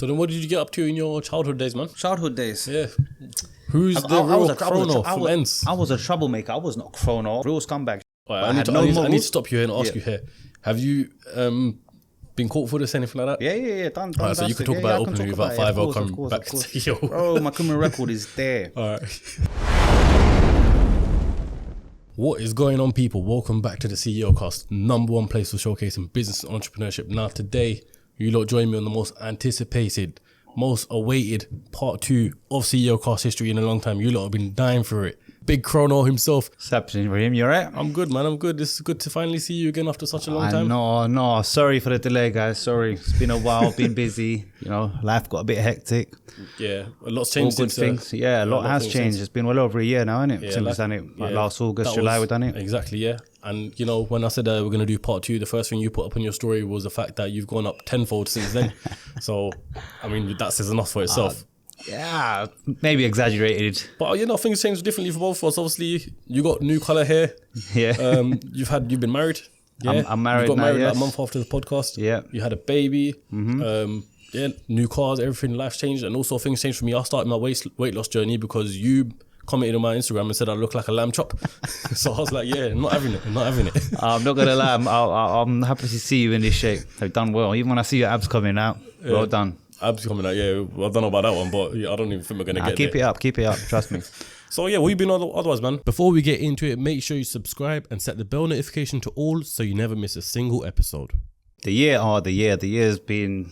So then what did you get up to in your childhood days, man? Childhood days. Yeah. Who's the real Chrono from Ends? I was a troublemaker. I was not Chrono. Real scumbag. Right, I need to stop you here and ask you here. Have you been caught for this, anything like that? Yeah. Done. Alright, so you can talk about it openly without 5-0 coming back to you. Bro, my criminal record is there. Alright. What is going on, people? Welcome back to the CEOCAST, #1 place for showcasing business and entrepreneurship. Now today, you lot join me on the most anticipated, most awaited part 2 of CEOCAST history in a long time. You lot have been dying for it. Big Chrono himself. What's happening, Raheem? You alright? I'm good, man. I'm good. This is good to finally see you again after such a long time. No. Sorry for the delay, guys. Sorry. It's been a while. Been busy. You know, life got a bit hectic. Yeah, a lot's changed. All good things. Yeah, a lot has changed. It's been well over a year now, isn't it? Yeah, Since we've done it. Like last August, July, we've done it. Exactly, yeah. And, you know, when I said we're going to do part 2, the first thing you put up on your story was the fact that you've gone up tenfold since then. So, I mean, that says enough for itself. Yeah, maybe exaggerated. But, you know, things change differently for both of us. Obviously, you got new colour hair. Yeah. You've been married. Yeah. I'm married. You got married now, like a month after the podcast. Yeah. You had a baby. Yeah, new cars, everything, life's changed. And also things changed for me. I started my weight loss journey because you commented on my Instagram and said I look like a lamb chop. So I was like, yeah, I'm not having it. I'm not going to lie. I'm happy to see you in this shape. You've done well. Even when I see your abs coming out, well done. Abs coming out, yeah. Well, I don't know about that one, but yeah, I don't even think we're going to get keep there. Keep it up. Trust me. So yeah, what you been otherwise, man? Before we get into it, make sure you subscribe and set the bell notification to all so you never miss a single episode. The year's been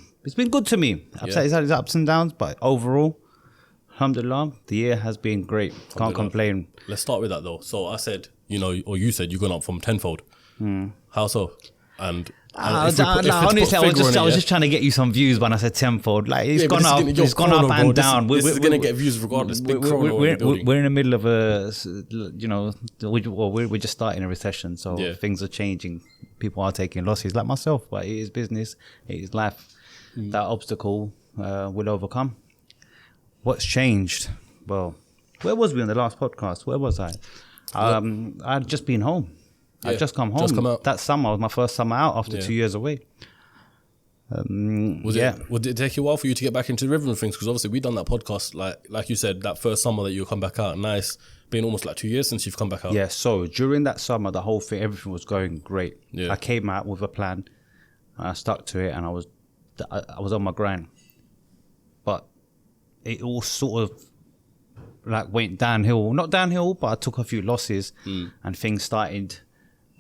good to me. It's had its ups and downs, but overall, alhamdulillah, the year has been great. Can't complain. Let's start with that though. So I said, you said you've gone up from tenfold. How so? And honestly, I was just trying to get you some views when I said tenfold. Like it's gone up, and down. This is gonna get views regardless. We're in the middle of a, we're just starting a recession, so things are changing. People are taking losses, like myself. But it is business, it is life. That obstacle will overcome. What's changed? Well, where was we on the last podcast? Where was I? I'd just been home. I'd just come home. That summer was my first summer out after 2 years away. Would it take you a while for you to get back into the rhythm of things? Because obviously we've done that podcast, like you said, that first summer that you come back out. Now it's been almost like 2 years since you've come back out. Yeah, so during that summer, the whole thing, everything was going great. Yeah. I came out with a plan. I stuck to it and I was on my grind. But it all sort of like went downhill. Not downhill, but I took a few losses and things started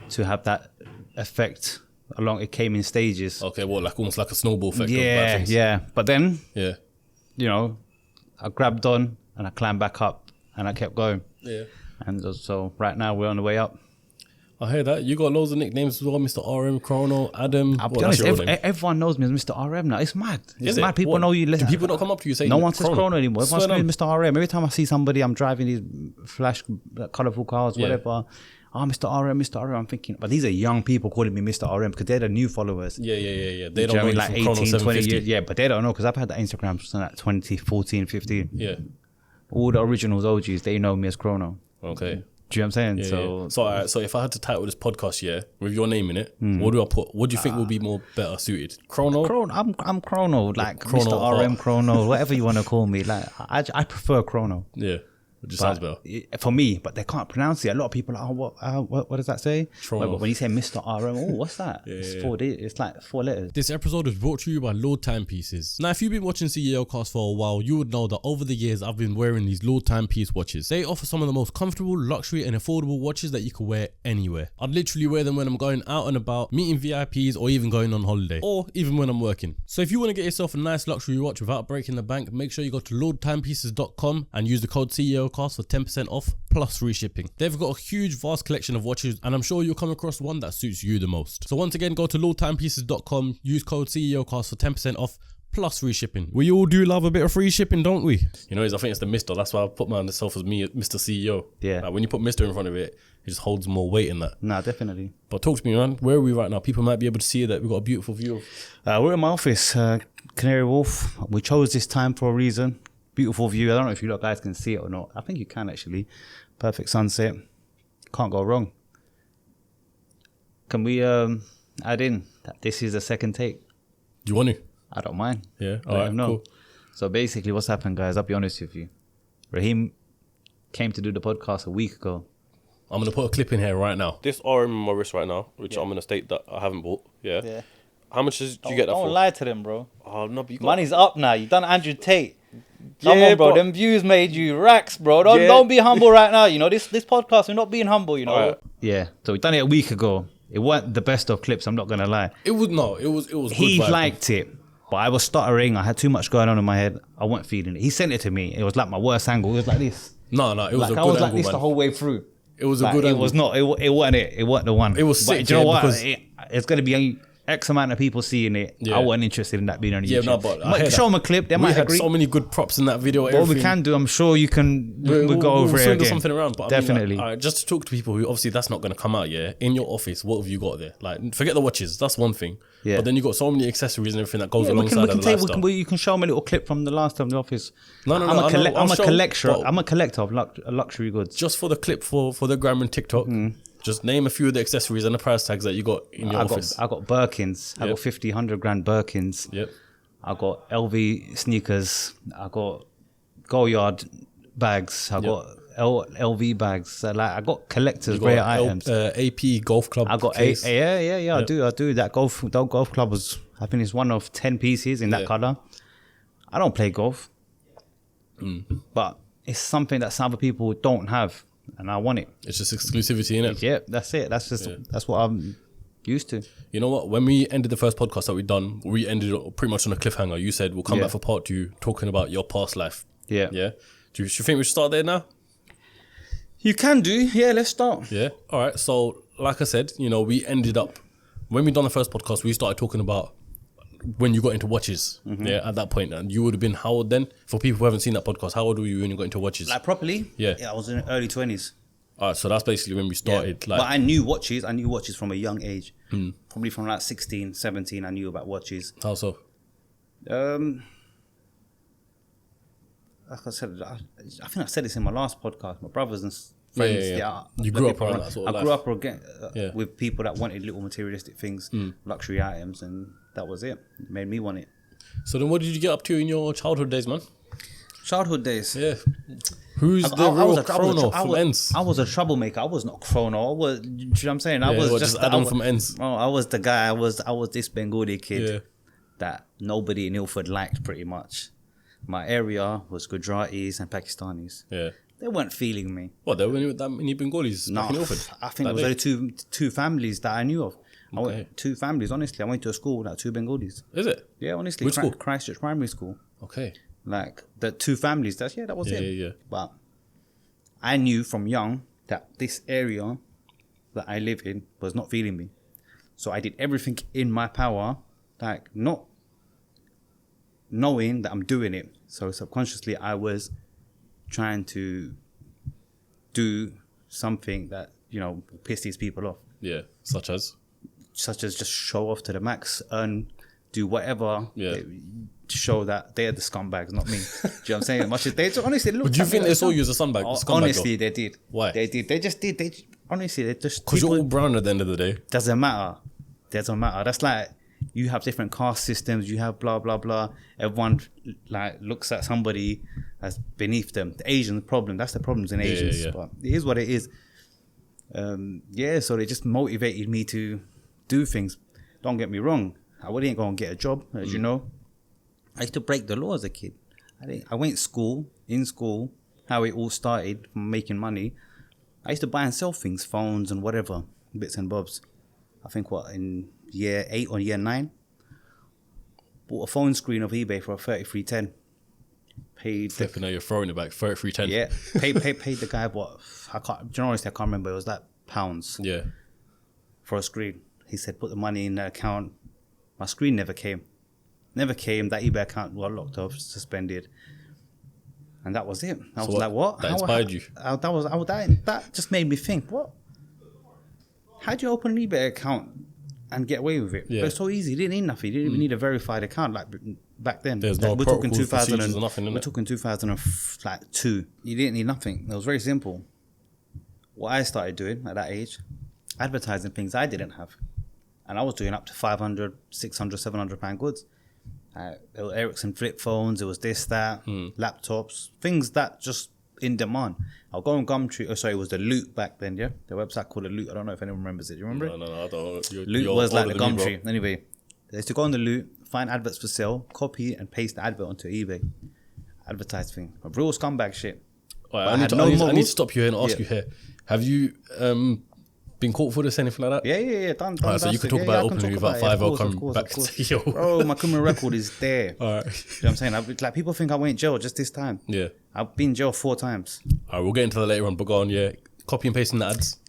to have that effect along. It came in stages. Okay, like almost like a snowball effect. Yeah. But then, you know, I grabbed on and I climbed back up and I kept going. Yeah. And so right now we're on the way up. I hear that. You got loads of nicknames as well, Mr. RM, Chrono, Adam. I'll be honest, everyone knows me as Mr. RM now. It's mad. It's mad. People know you. Do people not come up to you saying no one says Chrono anymore? Everyone says Mr. RM. Every time I see somebody, I'm driving these flash, colourful cars, whatever. Oh, Mr. RM. I'm thinking, but these are young people calling me Mr. RM because they're the new followers. Yeah. They don't know like 18, 20 years. Yeah, but they don't know because I've had that Instagram since like 2014, 15. Yeah. All the originals, OGs, they know me as Chrono. Okay. Do you know what I'm saying? Yeah. So if I had to title this podcast, with your name in it, what do I put? What do you think would be more better suited? Chrono? I'm Chrono, like Chrono, Mr. RM Chrono, whatever you want to call me. Like I prefer Chrono. Yeah. It just sounds better. For me, but they can't pronounce it. A lot of people are like, what does that say? But when you say Mr. RM, what's that? It's like 4 letters. This episode is brought to you by Lord Timepieces. Now, if you've been watching CEOcast for a while, you would know that over the years, I've been wearing these Lord Timepiece watches. They offer some of the most comfortable, luxury and affordable watches that you can wear anywhere. I'd literally wear them when I'm going out and about, meeting VIPs or even going on holiday, or even when I'm working. So if you want to get yourself a nice luxury watch without breaking the bank, make sure you go to lordtimepieces.com and use the code CEOcast for 10% off plus free shipping. They've got a huge vast collection of watches and I'm sure you'll come across one that suits you the most. So once again, go to lordtimepieces.com, use code CEOcast for 10% off plus free shipping. We all do love a bit of free shipping, don't we? You know, I think it's the Mr. That's why I put myself as me, Mr. CEO. Yeah. Like when you put Mr. in front of it, it just holds more weight in that. Nah, definitely. But talk to me, man. Where are we right now? People might be able to see that we've got a beautiful view of... we're in my office, Canary Wharf. We chose this time for a reason. Beautiful view. I don't know if you guys can see it or not. I think you can actually. Perfect sunset. Can't go wrong. Can we add in that this is the second take? Do you want to? I don't mind. Yeah, Let alright, him know. cool. So basically, what's happened, guys? I'll be honest with you. Raheem came to do the podcast a week ago. I'm going to put a clip in here right now. This RM in my wrist right now, which I'm going to state that I haven't bought. Yeah. How much did you get that for? Don't lie to them, bro. Oh, no, but you got... Money's up now. You done Andrew Tate. Come Yeah, on, bro. but- Them views made you racks, bro. Don't be humble right now. You know, this podcast, we're not being humble, you know. Alright. Yeah. So we done it a week ago. It wasn't the best of clips, I'm not going to lie. It was good He vibe. liked it, but I was stuttering. I had too much going on in my head. I wasn't feeling it. He sent it to me. It was like my worst angle. It was like this. No, it was Like a I good was like angle, this man. the whole way through. It was a Like, good it angle. was not. It wasn't it. It wasn't the one. It was But sick, do you know yeah, what? because- It's going to be X amount of people seeing it. Yeah. I wasn't interested in that being on YouTube. Yeah, no, but I hear show that. them a clip. They We might had agree. so many good props in that video. What we everything. can do, I'm sure you can. We'll go over it swindle again. something around, but Definitely. I mean, like, just to talk to people who obviously that's not going to come out. Yeah, in your office, what have you got there? Like, forget the watches. That's one thing. Yeah. But then you got so many accessories and everything that goes Yeah, we alongside can the take. lifestyle. You can show them a little clip from the last time in the office. No, I'm I know. a I'll collector. show- I'm a collector of luxury goods. Just for the clip for the gram and TikTok. Just name a few of the accessories and the price tags that you got in your office. I got Birkins. I got 50, 100 grand Birkins. Yep. I got LV sneakers. I got Goyard bags. I got LV bags. So like I got collectors, You rare got items. AP golf club. I got case. yeah. I do. That golf club was, I think it's one of 10 pieces in that color. I don't play golf, but it's something that some other people don't have, and I want it. It's just exclusivity, innit? Yeah, that's it. That's what I'm used to. You know what? When we ended the first podcast that we done, we ended it pretty much on a cliffhanger. You said we'll come back for part 2, talking about your past life. Yeah. Yeah. Do you think we should start there now? You can do. Yeah, let's start. Yeah. All right. So, like I said, we ended up when we done the first podcast, we started talking about when you got into watches. Yeah. At that point, and you would have been how old then? For people who haven't seen that podcast, how old were you when you got into watches? Like properly? Yeah. I was in the early 20s. All right. So that's basically when we started. But I knew watches. I knew watches from a young age. Probably from like 16, 17, I knew about watches. How so? Like I said, I think I said this in my last podcast. My brothers and friends. Yeah. You grew up around that sort of I grew life. up with people that wanted little materialistic things, luxury items, and that was it. It made me want it. So then, what did you get up to in your childhood days, man? Childhood days. Yeah. Who's the real Chrono from Ends? I was a troublemaker. I was not Chrono. Do you know what I'm saying? I was just Adam from Ends. Oh, I was the guy. I was this Bengali kid Yeah. that nobody in Ilford liked pretty much. My area was Gujaratis and Pakistanis. Yeah. They weren't feeling me. What, there were that many Bengalis No, back in Ilford? I think there was only two families that I knew of. Okay. Two families, honestly. I went to a school, like 2 Bengalis. Is it? Yeah, honestly. Which school? Christchurch Primary School. Okay. Like, the 2 families, that was it. Yeah. But I knew from young that this area that I live in was not feeling me. So I did everything in my power, like not knowing that I'm doing it. So subconsciously I was trying to do something that, piss these people off. Yeah. Such as Just show off to the max, do whatever to show that they're the scumbags, not me. Do you know what I'm saying? Much as they honestly look. But do you think they saw you as a scumbag? Honestly, they did. Why? They did. They just did. Honestly, they just. Because you're all brown at the end of the day. Doesn't matter. That's like you have different caste systems. You have blah blah blah. Everyone like looks at somebody as beneath them. The Asian problem. That's the problems in Asians. yeah. But it is what it is. So they just motivated me to do things. Don't get me wrong. I wouldn't go and get a job, as you know. I used to break the law as a kid. I went in school, how it all started from making money. I used to buy and sell things, phones and whatever, bits and bobs. I think in year 8 or year 9, bought a phone screen off eBay for a 3310. Paid. Flipping out, you're throwing it back. 3310. Yeah, paid the guy what? Honestly, I can't remember. It was that pounds. Yeah. For a screen. He said, put the money in the account. My screen never came. That eBay account got locked off, suspended. And that was it. I was like, what? That inspired you? That just made me think, what? How do you open an eBay account and get away with it? Yeah. It was so easy. You didn't need nothing. You didn't even need a verified account like back then. There's no we're talking protocols, 2000 procedures or nothing, innit? We're talking 2002. You didn't need nothing. It was very simple. What I started doing at that age, advertising things I didn't have. And I was doing up to 500, 600, 700 pound goods. There were Ericsson flip phones, it was this, that, laptops, things that just in demand. I'll go on Gumtree. Oh, sorry, it was the Loot back then, yeah? The website called the Loot. I don't know if anyone remembers it. Do you remember it? No, I don't. Loot was like the Gumtree. Anyway, they used to go on the Loot, find adverts for sale, copy and paste the advert onto eBay. Advertise thing. A real scumbag shit. I need to stop you here and ask you here. Have you been caught for this, anything like that? Yeah. Done. So you can talk about it openly without 5-0 coming back to you. Bro, my criminal record is there. All right. You know what I'm saying? Like, people think I went in jail just this time. Yeah. I've been in jail 4 times. All right, we'll get into that later on, but go on, yeah. Copy and pasting the ads.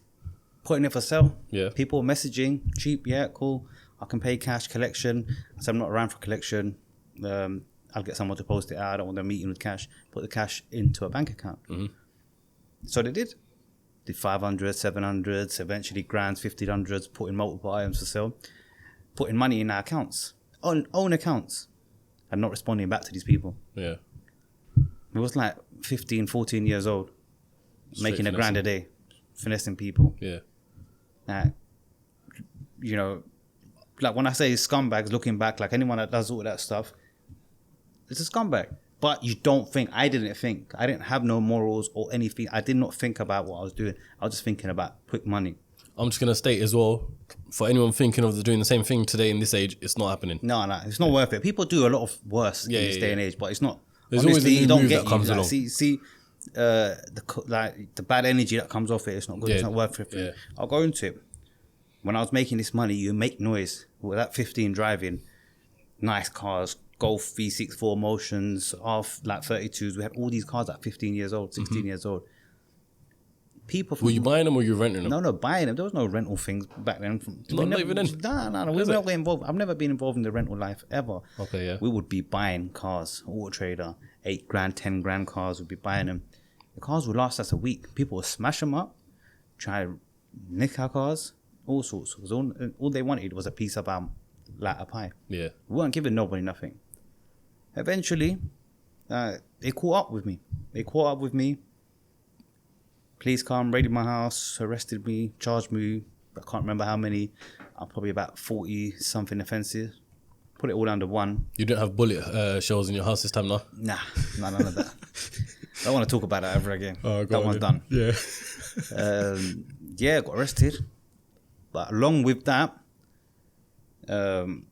Putting it for sale. Yeah. People messaging, cheap, yeah, cool. I can pay cash, collection. So I'm not around for collection. I'll get someone to post it out. I don't want them meeting with cash. Put the cash into a bank account. Mm-hmm. So they did. Did 500, 700s, eventually grands, 1500s, putting multiple items for sale. Putting money in our accounts. Own accounts. And not responding back to these people. Yeah. It was like 15, 14 years old. Making a grand a day. Finessing people. Yeah. You know, like when I say scumbags, looking back, like anyone that does all that stuff, it's a scumbag. But you don't think, I didn't have no morals or anything. I did not think about what I was doing. I was just thinking about quick money. I'm just going to state as well, for anyone thinking of doing the same thing today in this age, it's not happening. No, it's not worth it. People do a lot of worse in this day and age, but it's not. There's always a new move that comes along. See, the bad energy that comes off it, it's not good. It's not worth it. Yeah. I'll go into it. When I was making this money, you make noise. With that 15 driving, nice cars, Golf V6 4 motions, off like 32s. We had all these cars at 15 years old, 16 years old. People were you buying them or you renting them? No, buying them. There was no rental things back then. Not even then? No. We were not getting involved. I've never been involved in the rental life ever. Okay, yeah. We would be buying cars, Auto Trader, 8 grand, 10 grand cars. We'd be buying them. The cars would last us a week. People would smash them up, try to nick our cars, all sorts. Because all they wanted was a piece of a pie. Yeah. We weren't giving nobody nothing. Eventually, they caught up with me. Police come, raided my house, arrested me, charged me. I can't remember how many. Probably about 40 something offences. Put it all under one. You didn't have bullet shells in your house this time, no? Nah, none of that. I don't want to talk about that ever again. Oh, that one's done. Yeah. Got arrested. But along with that, along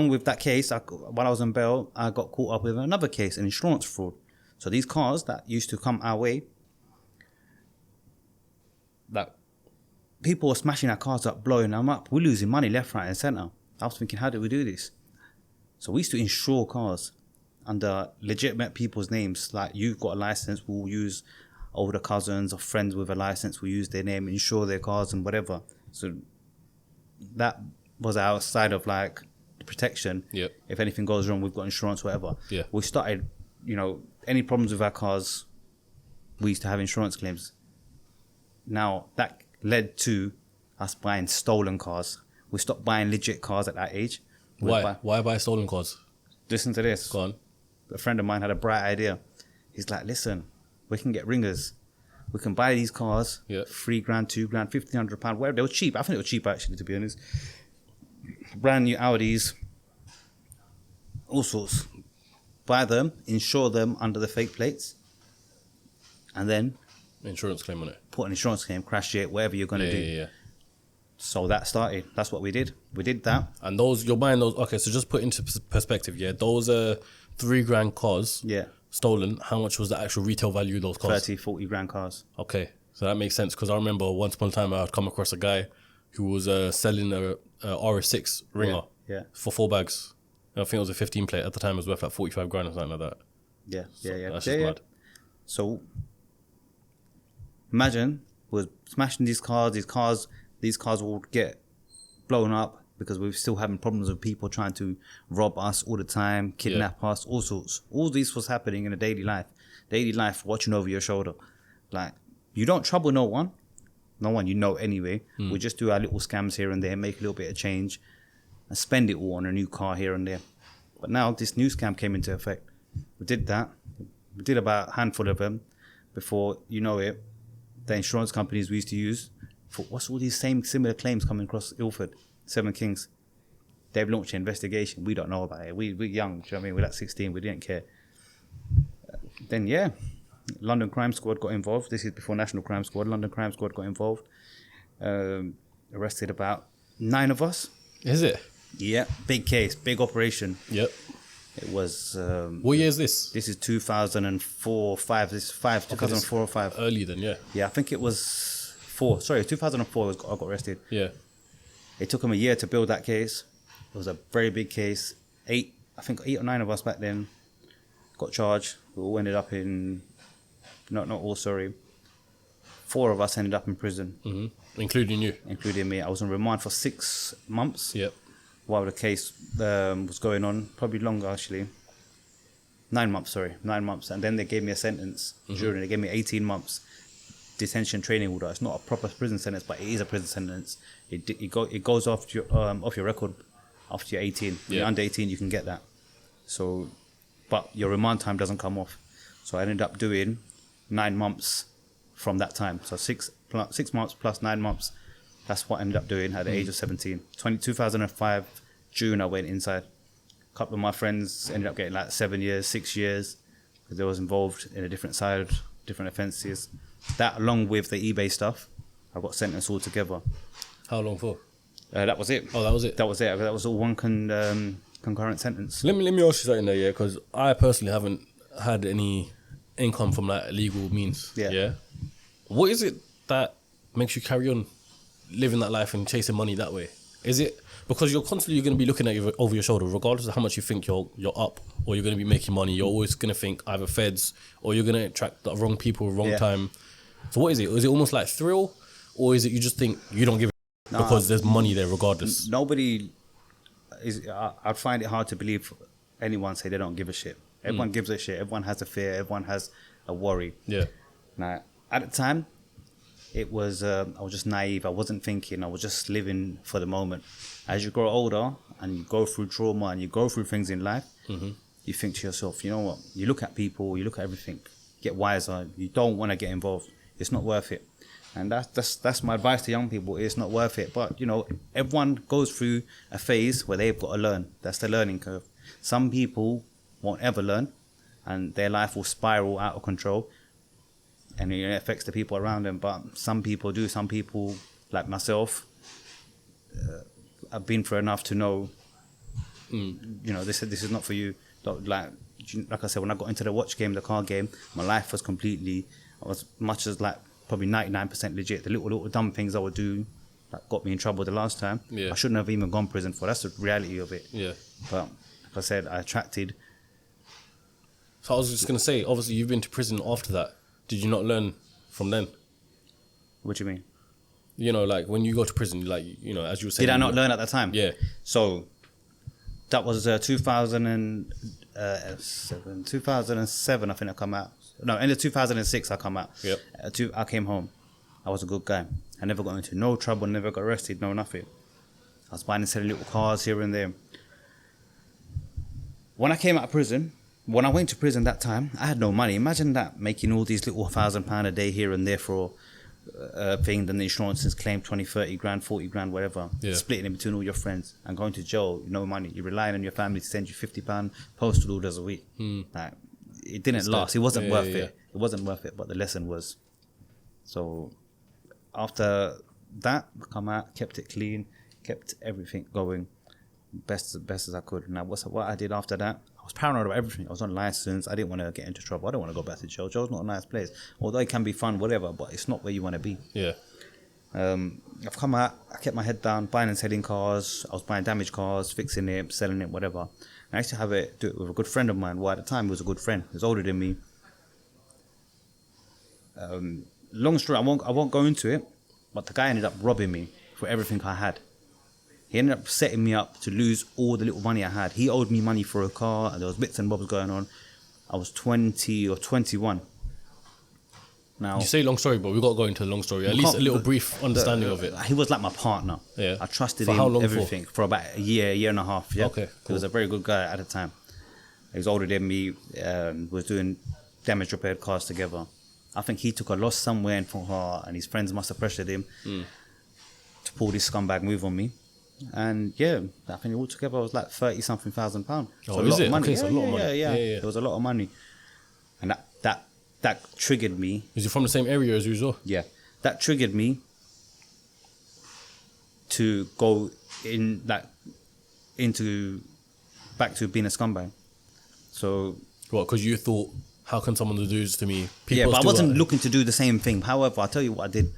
with that case, while I was on bail, I got caught up with another case, an insurance fraud. So these cars that used to come our way, that people were smashing our cars up, blowing them up. We're losing money left, right, and centre. I was thinking, how do we do this? So we used to insure cars under legitimate people's names. Like, you've got a license, we'll use older cousins or friends with a license, we'll use their name, insure their cars and whatever. So that was our side of like the protection. Yep. If anything goes wrong, we've got insurance, whatever. Yeah. We started, any problems with our cars, we used to have insurance claims. Now, that led to us buying stolen cars. We stopped buying legit cars at that age. Why buy stolen cars? Listen to this. Go on. A friend of mine had a bright idea. He's like, listen, we can get ringers. We can buy these cars, yeah. 3 grand, 2 grand, £1,500, whatever. They were cheap. I think they were cheap, actually, to be honest. Brand new Audis, all sorts. Buy them, insure them under the fake plates, and then insurance claim on it. Put an insurance claim, crash it, whatever you're going to do. Yeah. So that started. That's what we did. We did that. And those, you're buying those. Okay, so just put into perspective, yeah. Those are 3 grand cars. Yeah. Stolen. How much was the actual retail value of those cars? 30, 40 grand cars. Okay, so that makes sense because I remember once upon a time I had come across a guy who was selling a RS6 Ringer for 4 bags. And I think it was a 15 plate at the time. It was worth like 45 grand or something like that. Yeah. That's just mad. So imagine we're smashing these cars. These cars will get blown up because we're still having problems with people trying to rob us all the time, kidnap us, all sorts. All this was happening in a daily life. Daily life, watching over your shoulder. Like, you don't trouble no one anyway. We just do our little scams here and there, make a little bit of change, and spend it all on a new car here and there. But now this new scam came into effect. We did that. We did about a handful of them before, you know it, the insurance companies we used to use for what's all these similar claims coming across Ilford, 7 Kings. They've launched an investigation. We don't know about it. We're young. Do you know what I mean? We're like 16. We didn't care. Then, yeah, London Crime Squad got involved. This is before National Crime Squad. London Crime Squad got involved. Arrested about 9 of us. Is it? Yeah, big case, big operation. Yep. It was... what year is this? This is 2004, 5. This is 5, 2004 or 5. Early then, yeah. Yeah, I think it was 4. Sorry, 2004 I got arrested. Yeah. It took him a year to build that case. It was a very big case. 8 or 9 of us back then got charged. We all ended up in... Not all, sorry. 4 of us ended up in prison. Mm-hmm. Including you? Including me. I was on remand for 6 months. Yep. While the case was going on. Probably longer, actually. 9 months, sorry. 9 months. And then they gave me a sentence. They gave me 18 months detention training order. It's not a proper prison sentence, but it is a prison sentence. It goes off your record after you're 18. When you're under 18, you can get that. So, but your remand time doesn't come off. So I ended up doing 9 months from that time. So 6 months plus 9 months. That's what I ended up doing at the age of 17. 2005, June, I went inside. A couple of my friends ended up getting like 7 years, 6 years, because they was involved in a different side, different offences. That, along with the eBay stuff, I got sentenced all together. How long for? That was it. Oh, that was it? That was it. That was all one concurrent sentence. Let me ask you something there, yeah, because I personally haven't had any income from like illegal means. Yeah. What is it that makes you carry on living that life and chasing money that way? Is it because you're constantly going to be looking at over your shoulder, regardless of how much you think you're up or you're going to be making money? You're always going to think either feds or you're going to attract the wrong people, wrong time. So what is it? Is it almost like thrill, or is it you just think you don't give a because there's money there regardless? Nobody is. I find it hard to believe anyone say they don't give a shit. Everyone gives a shit. Everyone has a fear. Everyone has a worry. Yeah. Now, at the time, it was I was just naive. I wasn't thinking. I was just living for the moment. As you grow older and you go through trauma and you go through things in life, you think to yourself, you know what? You look at people, you look at everything, get wiser. You don't want to get involved. It's not worth it. And that's my advice to young people. It's not worth it. But, you know, everyone goes through a phase where they've got to learn. That's the learning curve. Some people won't ever learn and their life will spiral out of control and it affects the people around them. But some people do. Some people, like myself, I've been through enough to know, you know, this is not for you. Like I said, when I got into the watch game, the car game, my life was completely, I was much as like probably 99% legit. The little dumb things I would do that got me in trouble the last time. Yeah. I shouldn't have even gone prison for. That's the reality of it. Yeah. But like I said, I attracted. So I was just going to say, obviously you've been to prison after that. Did you not learn from then? What do you mean? You know, like when you go to prison, like, you know, as you were saying. Did I not learn at that time? Yeah. So that was 2007, I think I come out. No, end of 2006 I come out. Yep. I came home. I was a good guy. I never got into no trouble, never got arrested, no nothing. I was buying and selling little cars here and there. When I came out of prison, when I went to prison that time, I had no money. Imagine that, making all these little £1,000 a day here and there for a thing, then the insurance is claimed 20, 30 grand, 40 grand, whatever. Yeah. Splitting it between all your friends and going to jail, no money. You're relying on your family to send you £50 postal orders a week. Like, it didn't last. It wasn't worth it. It wasn't worth it, but the lesson was. So after that, I come out, kept it clean, kept everything going best as I could. Now, what I did after that, I was paranoid about everything. I was on license. I didn't want to get into trouble. I don't want to go back to jail. Jail's not a nice place. Although it can be fun, whatever, but it's not where you want to be. Yeah. I've come out, I kept my head down, buying and selling cars. I was buying damaged cars, fixing it, selling it, whatever. And I used to do it with a good friend of mine. Well, at the time, he was a good friend. He was older than me. Long story, I won't go into it, but the guy ended up robbing me for everything I had. He ended up setting me up to lose all the little money I had. He owed me money for a car, and there was bits and bobs going on. I was 20 or 21. Now, You say long story, but we've got to go into the long story. At least a little brief understanding of it. He was like my partner. Yeah. I trusted For him, how long everything, for about a year and a half. Yeah. Okay, He was a very good guy at the time. He was older than me, was doing damaged repaired cars together. I think he took a loss somewhere in Fort Hart, and his friends must have pressured him to pull this scumbag move on me. And yeah, I think altogether it was like 30-something thousand £30,000. Oh, is it? Okay, so a lot of money. Yeah. It was a lot of money. And that triggered me. Is you from the same area as you as well? Yeah. That triggered me to go back to being a scumbag. So What, because you thought, how can someone do this to me? yeah, but I wasn't looking to do the same thing. However, I'll tell you what I did.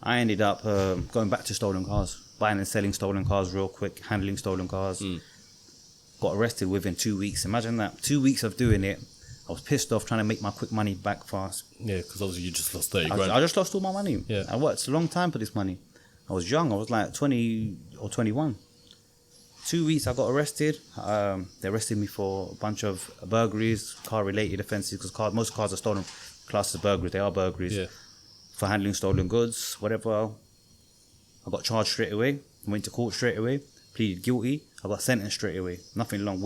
I ended up going back to stolen cars, buying and selling stolen cars real quick, handling stolen cars. Got arrested within 2 weeks. Imagine that. 2 weeks of doing it. I was pissed off trying to make my quick money back fast. Yeah, because obviously you just lost 30 grand. I just lost all my money. Yeah. I worked a long time for this money. I was young. I was like 20 or 21. 2 weeks I got arrested. They arrested me for a bunch of burglaries, car-related offences, because most cars are stolen, classed as burglaries. They are burglaries. Yeah. For handling stolen goods, whatever. I got charged straight away. Went to court straight away. Pleaded guilty. I got sentenced straight away. Nothing long.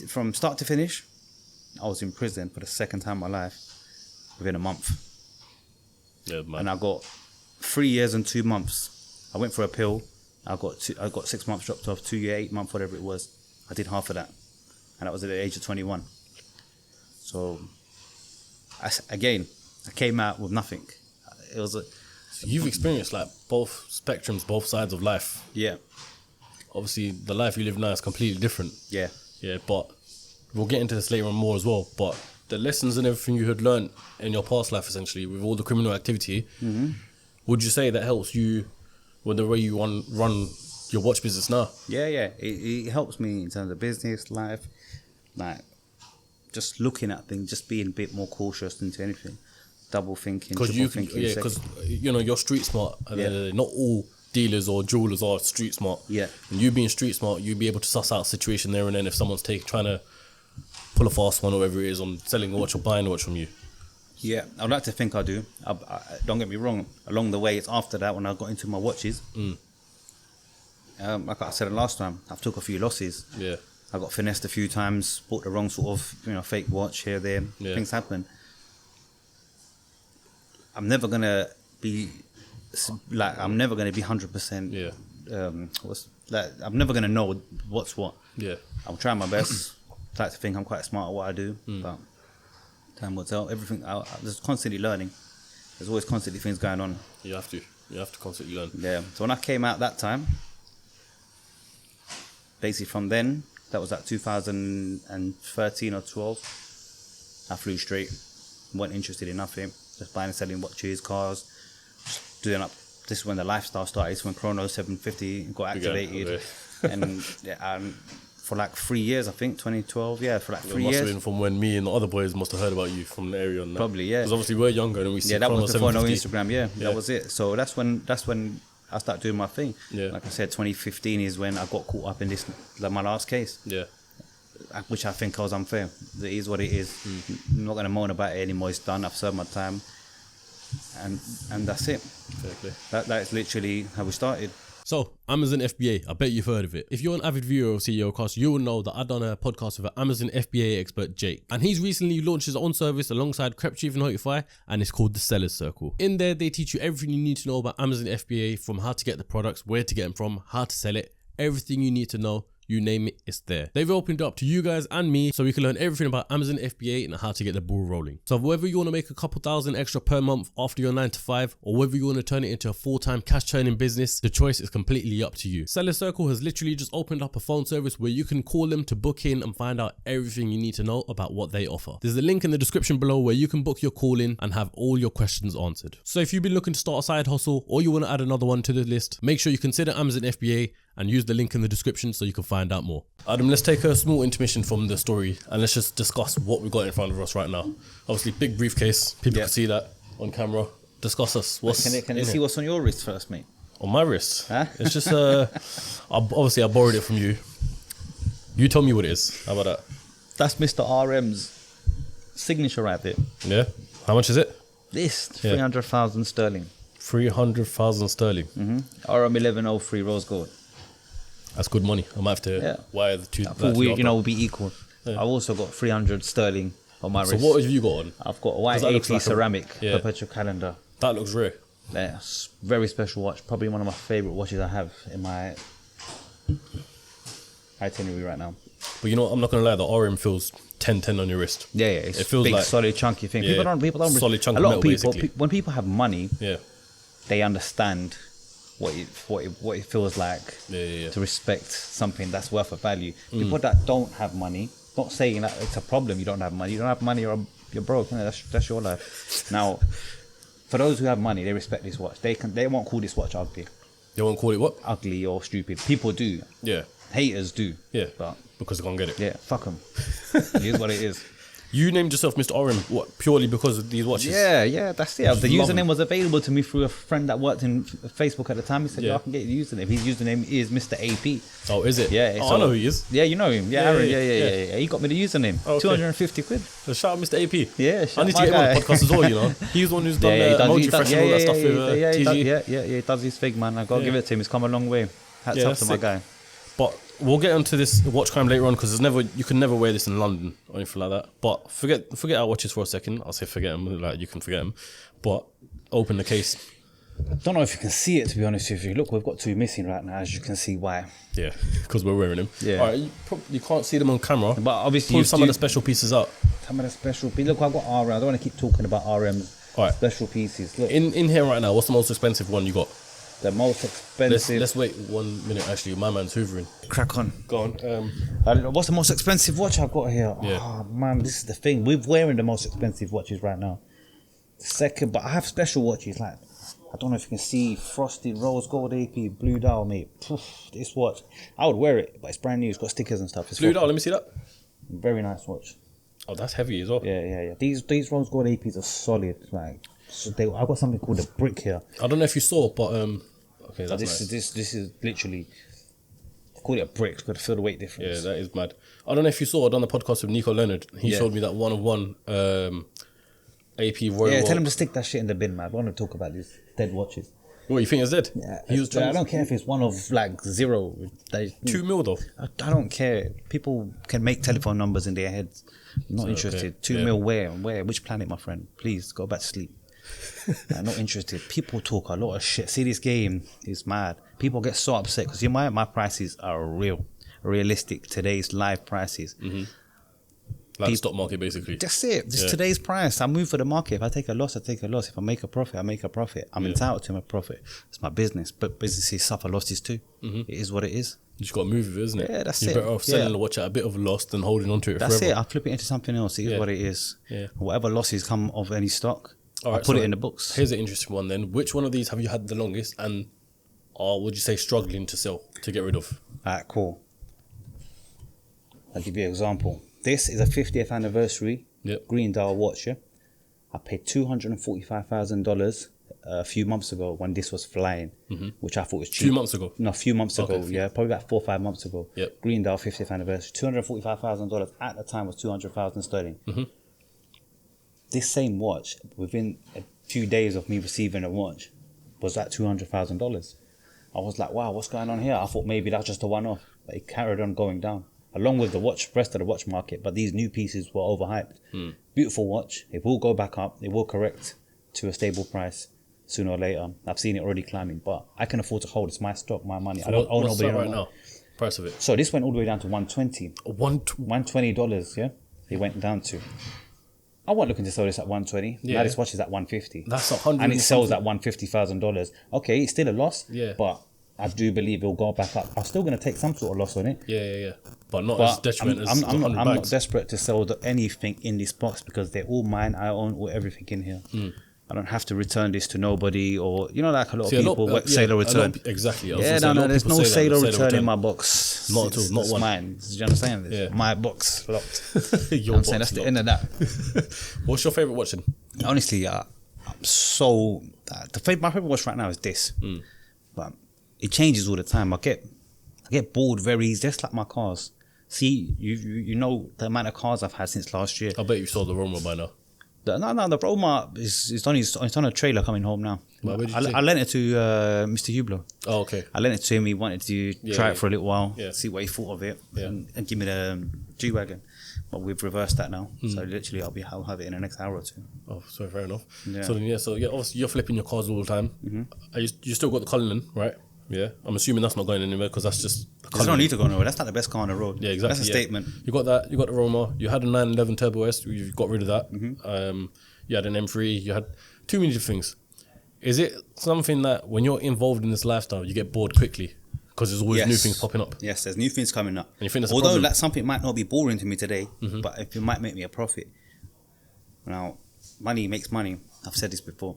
From start to finish, I was in prison for the second time in my life within a month. Yeah, man. And I got 3 years and 2 months. I went for appeal. I got 6 months dropped off, 2 year, 8 months, whatever it was. I did half of that. And that was at the age of 21. So, I came out with nothing. It was So you've experienced like both spectrums, both sides of life. yeah. Obviously, the life you live now is completely different. Yeah. Yeah, but we'll get into this later on more as well. But the lessons and everything you had learned in your past life, essentially, with all the criminal activity, would you say that helps you with the way you run your watch business now? Yeah. It helps me in terms of business, life, like just looking at things, just being a bit more cautious into anything, double thinking, triple thinking. Yeah, because you're street smart. Not all dealers or jewelers are street smart. Yeah. And you being street smart, you'd be able to suss out a situation there and then if someone's trying to pull a fast one or whatever it is on selling a watch or buying a watch from you. Yeah, I'd like to think I do. I don't get me wrong. Along the way, it's after that when I got into my watches. Like I said last time, I've took a few losses. Yeah. I got finessed a few times, bought the wrong sort of fake watch here, there. Yeah. Things happen. I'm never gonna be 100%. Yeah. I'm never gonna know what's what. Yeah. I'll try my best. I like to think I'm quite smart at what I do, but time will tell. Everything, there's constantly learning. There's always constantly things going on. You have to constantly learn. Yeah. So when I came out that time, basically from then, that was like 2013 or 12. I flew straight, wasn't interested in nothing. Just buying and selling watches, cars, doing up. This is when the lifestyle started. It's when Chrono 750 got activated, okay. and for like 3 years, I think 2012. Yeah, for like 3 It must years. have been from when me and the other boys must have heard about you from the area. And that. Probably, yeah. Because obviously we're younger and we see That Chrono was before no 750. Instagram. Yeah, that was it. So that's when I started doing my thing. Yeah. Like I said, 2015 is when I got caught up in this, like my last case. Yeah. Which I think was unfair. It is what it is. I'm not going to moan about it anymore. It's done. I've served my time, and that's it. Exactly. That is literally how we started. So, Amazon FBA, I bet you've heard of it. If you're an avid viewer of CEOCAST, you will know that I've done a podcast with an Amazon FBA expert, Jake. And he's recently launched his own service alongside Crep Chief and Notify, and it's called the Sellers Circle. In there, they teach you everything you need to know about Amazon FBA, from how to get the products, where to get them from, how to sell it, everything you need to know. You name it, it's there. They've opened up to you guys and me so we can learn everything about Amazon FBA and how to get the ball rolling. So whether you want to make a couple thousand extra per month after your 9 to 5, or whether you want to turn it into a full-time cash churning business, the choice is completely up to you. Seller Circle has literally just opened up a phone service where you can call them to book in and find out everything you need to know about what they offer. There's a link in the description below where you can book your call in and have all your questions answered. So if you've been looking to start a side hustle or you want to add another one to the list, make sure you consider Amazon FBA and use the link in the description so you can find out more. Adam, let's take a small intermission from the story and let's just discuss what we got in front of us right now. Obviously, big briefcase. People can see that on camera. Discuss us. Can they see what's on your wrist first, mate? On my wrist? Huh? It's just, obviously I borrowed it from you. You tell me what it is. How about that? That's Mr. RM's signature right there. Yeah? How much is it? This, 300,000 sterling. 300,000 sterling. RM1103 rose gold. That's good money. I might have to wire the two. I thought we'll be equal. Yeah. I've also got 300 sterling on my wrist. So what have you got on? I've got a white that looks AP like ceramic perpetual calendar. That looks rare. That's very special watch. Probably one of my favorite watches I have in my itinerary right now. But you know, I'm not gonna lie, the RM feels 10 on your wrist. Yeah, it's it feels big, like solid, chunky thing. Yeah, People don't. solid chunk a of lot metal, of people, basically. when people have money, Yeah, they understand what it feels like yeah. to respect something that's worth a value. People that don't have money, not saying that it's a problem. You don't have money. You don't have money. You're broke. You know, that's your life. Now, for those who have money, they respect this watch. They won't call this watch ugly. They won't call it what? Ugly or stupid. People do. Yeah, Haters do. yeah. But Because they can't get it. yeah, fuck them. It is what it is. You named yourself Mr. RM, what, purely because of these watches? Yeah, that's it. The Love username him. was available to me through a friend that worked in Facebook at the time. He said, Yeah. I can get your username. His username is Mr. AP. Oh, is it? Yeah. Oh, I know who he is. Yeah, you know him. Yeah, Yeah, Aaron. yeah, Yeah. He got me the username. Okay. 250 quid. So shout out Mr. AP. Yeah, shout I need out to get my him on the guy. podcast as well, you know. He's the one who's done Multi Fresh and all that stuff with TG. He does his thing, man. I gotta give it to him. He's come a long way. Hats Yeah, off that's to my sick. guy. But we'll get onto this watch crime later on because you can never wear this in London or anything like that. But forget our watches for a second. I'll say forget them, like you can forget them. But open the case. Don't know if you can see it, to be honest with you. Look, we've got two missing right now, as you can see why. Yeah, because we're wearing them. Yeah. All right, you can't see them on camera. But obviously, pull some of the special pieces out. Some of the special pieces. Look, I've got RM. I don't want to keep talking about RM's All right. special pieces. Look, In here right now, what's the most expensive one you got? the most expensive. Let's wait 1 minute. Actually, my man's hoovering. Crack on. Go on. What's the most expensive watch I've got here? Yeah. Oh man, this is the thing. We're wearing the most expensive watches right now. The second, but I have special watches like, I don't know if you can see, frosted rose gold AP blue dial, mate. Poof, this watch, I would wear it, but it's brand new. It's got stickers and stuff. It's Blue dial. Let me see that. very nice watch. Oh, that's heavy as well. Yeah. These rose gold APs are solid. Like, I've got something called a brick here. I don't know if you saw, but okay, that's nice. This is literally, I call it a brick. It's got to feel the weight Yeah, difference. that is mad. I don't know if you saw. I done the podcast with Nico Leonard. He Yeah. showed me that one of one AP Royal. Yeah, tell him to stick that shit in the bin, man. I want to talk about these dead watches. What you think is dead? Yeah, He was trying I don't care if it's one of like zero. $2 million though. I don't care. People can make telephone numbers in their heads. I'm not interested. okay. 2 Yeah. mil where? Which planet, my friend? Please go back to sleep. I'm not interested. People talk a lot of shit. See, this game is mad. People get so upset because my prices are realistic. Today's live prices. Like the stock market, basically. That's it. Just Yeah. today's price. I move for the market. If I take a loss, I take a loss. If I make a profit, I make a profit. I'm entitled to my profit. It's my business. But businesses suffer losses too. It is what it is. You just got to move with it, isn't it? Yeah, that's You're it. better off selling Yeah. the watch at a bit of a loss than holding on to it That's forever. it. I flip it into something else. It is Yeah. what it is. Yeah. Whatever losses come of any stock, All I right, put so it in the books. Here's an interesting one then. Which one of these have you had the longest and would you say struggling to sell, to get rid of? Alright, cool. I'll give you an example. This is a 50th anniversary Yep. green dial watch. Yeah? I paid $245,000 a few months ago when this was flying, which I thought was cheap. Few months ago? No, a few months ago. Okay, Yeah, probably about 4 or 5 months ago. Yep. Green dial 50th anniversary. $245,000 at the time was 200,000 sterling. This same watch, within a few days of me receiving a watch, was at $200,000. I was like, wow, what's going on here? I thought maybe that's just a one-off, but it carried on going down, along with the rest of the watch market. But these new pieces were overhyped. Beautiful watch. It will go back up. It will correct to a stable price sooner or later. I've seen it already climbing, but I can afford to hold. It's my stock, my money. I don't owe What's nobody that right no more. now? Price of it? So this went all the way down to 120. $120, yeah? It went down to. I wasn't looking to sell this at 120. Yeah. Now this watch is at 150. That's 100 and it and sells something. at $150,000. Okay, it's still a loss. Yeah. But I do believe it'll go back up. I'm still going to take some sort of loss on it. Yeah. But not as But detriment I'm as 100 not bags. desperate to sell anything in this box because they're all mine. I own everything in here. I don't have to return this to nobody, or like a lot See, of people sale or return. Exactly. I was Yeah, gonna say, a lot of there's people no say that, sale or sale return in my box. Not at all, not it's one. mine. Do you understand? It's Yeah. my box locked. Your I'm saying box that's the locked. end of that. What's your favourite watch then? Honestly, I'm so my favorite watch right now is this, but it changes all the time. I get bored very easy, just like my cars. See, you know the amount of cars I've had since last year. I bet you saw the Roma by now. The Roma is on a trailer coming home now. Well, I lent it to Mr. Hublot. Oh, okay. I lent it to him. He wanted to try it for a little while, see what he thought of it, and give me the G-Wagon. But we've reversed that now. So literally, I'll have it in the next hour or two. Oh, so fair enough. Yeah. So obviously you're flipping your cars all the time. You still got the Cullinan, right? Yeah. I'm assuming that's not going anywhere because that's just. There's no need to go nowhere. That's not the best car on the road. Yeah, exactly. That's a statement. You got that. You got the Roma. You had a 911 Turbo S. You got rid of that. You had an M3. You had too many different things. Is it something that when you're involved in this lifestyle, you get bored quickly? Because there's always new things popping up. Yes, there's new things coming up. And you think that's a Although problem? that something might not be boring to me today, but it might make me a profit. Now, money makes money. I've said this before.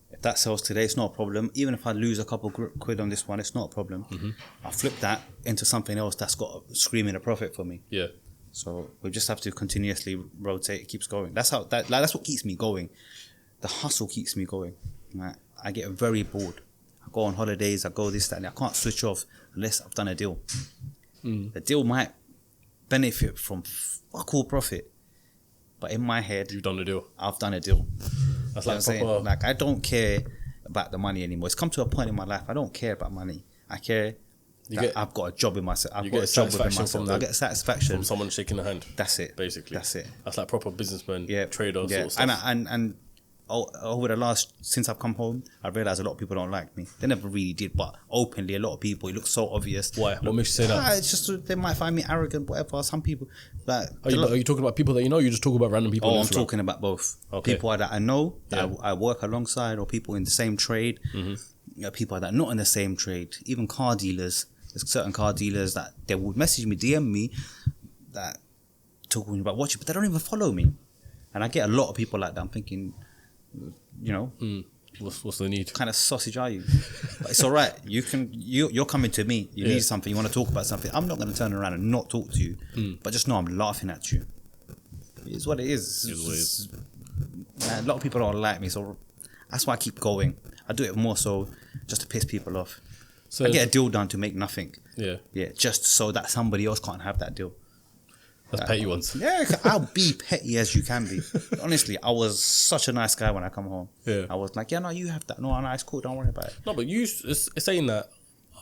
If that sells today, it's not a problem. Even if I lose a couple quid on this one, it's not a problem. I'll flip that into something else that's got a screaming a profit for me. Yeah. So we just have to continuously rotate. It keeps going. That's what keeps me going. The hustle keeps me going. Right? I get very bored. I go on holidays. I go this, that, and I can't switch off unless I've done a deal. The deal might benefit from fuck all profit, but in my head, You've done the deal. I've done a deal. That's You know like what I'm proper. saying? Like, I don't care about the money anymore. It's come to a point in my life I don't care about money. I care that I've got a job in myself. I've got a job within myself. I get satisfaction from someone shaking the hand. That's it. Basically. That's it. That's like proper businessman, trader sort of And stuff. and over the since I've come home, I realised a lot of people don't like me. They never really did, but openly, a lot of people, it looks so obvious. Why? What makes you say that? It's just they might find me arrogant, whatever. Some people, like, Are you talking about people that you know? Or you just talk about random people? I'm talking about both. Okay. People that I know, that I work alongside, or people in the same trade. People that are not in the same trade. Even car dealers. There's certain car dealers that they would message me, DM me, that talking about watching, but they don't even follow me. And I get a lot of people like that. I'm thinking, you know, what's the need? what kind of sausage are you? But it's all right. You're coming to me. You need something. You want to talk about something. I'm not going to turn around and not talk to you. But just know I'm laughing at you. It's what it is. It is what it is. Man, a lot of people don't like me, so that's why I keep going. I do it more so just to piss people off. So I get a deal done to make nothing. Yeah. Just so that somebody else can't have that deal. That's petty ones. Yeah, I'll be petty as you can be. Honestly, I was such a nice guy when I come home. Yeah. I was like, yeah, no, you have that. No, it's cool. Don't worry about it. No, but it's saying that.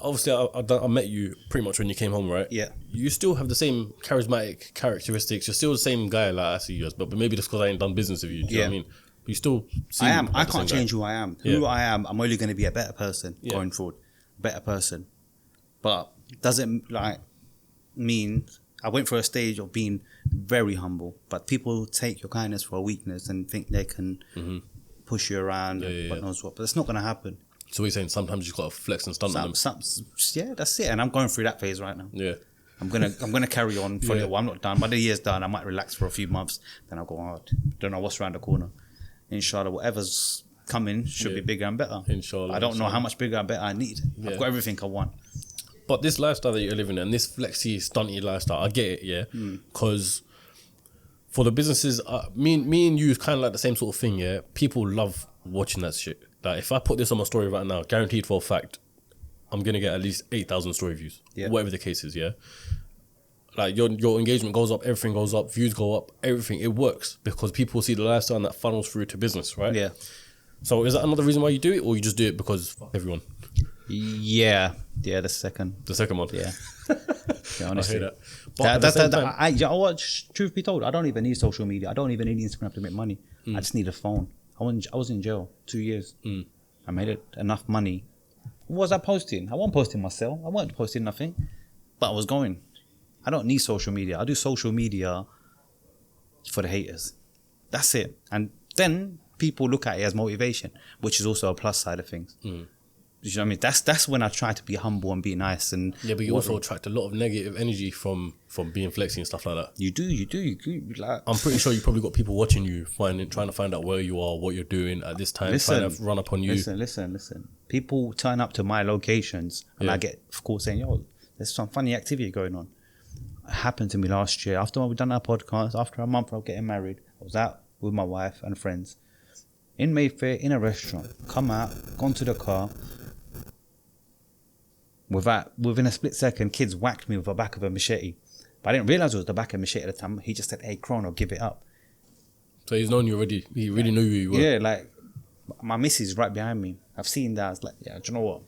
Obviously, I met you pretty much when you came home, right? Yeah. You still have the same charismatic characteristics. You're still the same guy like I see you as, but maybe just because I ain't done business with you. Do you know what I mean? You still seem I am. like I the can't same change guy. who I am. Yeah. Who I am, I'm only going to be a better person going forward. Better person. But doesn't mean I went for a stage of being very humble. But people take your kindness for a weakness and think they can push you around and what knows what. But it's not going to happen. So we're saying sometimes you just got to flex and stunt on them. Yeah, that's it. And I'm going through that phase right now. Yeah. I'm gonna carry on for a little while. I'm not done. By the year's done, I might relax for a few months. Then I'll go hard. Don't know what's around the corner. Inshallah, whatever's coming should be bigger and better. Inshallah. I don't know how much bigger and better I need. Yeah. I've got everything I want. But this lifestyle that you're living in, this flexy, stunty lifestyle, I get it, yeah. Because for the businesses, me and you is kind of like the same sort of thing, yeah. People love watching that shit. Like if I put this on my story right now, guaranteed for a fact, I'm gonna get at least 8,000 story views, whatever the case is, yeah. Like your engagement goes up, everything goes up, views go up, everything. It works because people see the lifestyle and that funnels through to business, right? Yeah. So is that another reason why you do it, or you just do it because fuck everyone? Yeah, the second. The second one. Yeah. Yeah, honestly. I hear that. But at the same time, you know what? Truth be told, I don't even need social media. I don't even need Instagram to make money. I just need a phone. I was in jail 2 years. I made it enough money. What was I posting? I wasn't posting myself. I wasn't posting nothing. But I was going. I don't need social media. I do social media for the haters. That's it. And then people look at it as motivation, which is also a plus side of things. You know what I mean? That's when I try to be humble and be nice. And yeah, but you also attract a lot of negative energy from being flexy and stuff like that. You do. Like, I'm pretty sure you probably got people watching you, trying to find out where you are, what you're doing at this time, trying to run up on you. Listen. People turn up to my locations and I get calls saying, yo, there's some funny activity going on. It happened to me last year. After we've done our podcast, after a month of getting married, I was out with my wife and friends in Mayfair in a restaurant. Come out, gone to the car. Within a split second, kids whacked me with the back of a machete. But I didn't realise it was the back of a machete at the time. He just said, hey, Chrono, give it up. So he's known you already. He really knew who you were. Yeah, like my missus is right behind me. I've seen that. I was like, yeah, do you know what?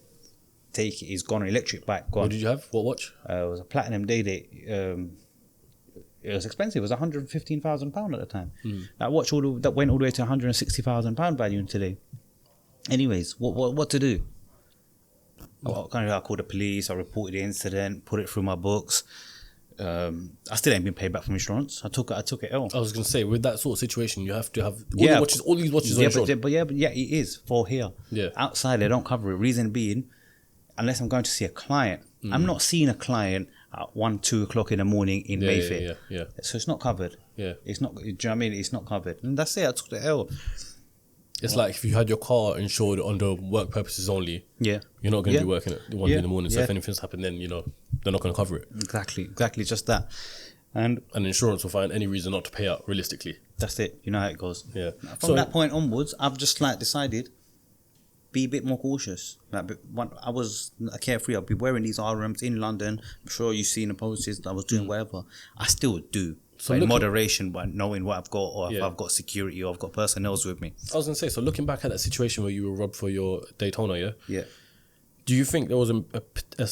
Take it. He's gone on electric bike. Gone. What did you have? What watch? It was a platinum day. It was expensive. It was £115,000 at the time. That watch that went all the way to £160,000 value today. Anyways, what to do? I called the police. I reported the incident. Put it through my books. I still ain't been paid back from insurance. I took it L. I was gonna say, with that sort of situation, you have to have all these watches are insured. But it is for here. Yeah. Outside they don't cover it. Reason being, unless I'm going to see a client, I'm not seeing a client at 1-2 o'clock in the morning in Mayfair. Yeah. So it's not covered. Yeah. It's not. Do you know what I mean? It's not covered, and that's it. I took the L. It's like if you had your car insured under work purposes only. Yeah. You're not going to be working at 1 in the morning. So Yeah. if anything's happened, then they're not going to cover it. Exactly, just that. And insurance will find any reason not to pay out realistically. that's it. You know how it goes. Yeah. From that point onwards, I've just decided be a bit more cautious. Like when I was carefree, I'd be wearing these RMs in London. I'm sure you've seen the posters. I was doing whatever. I still do. So in moderation, by knowing what I've got, or if I've got security, or I've got personnel with me. I was gonna say, so looking back at that situation where you were robbed for your Daytona, Yeah. do you think there was a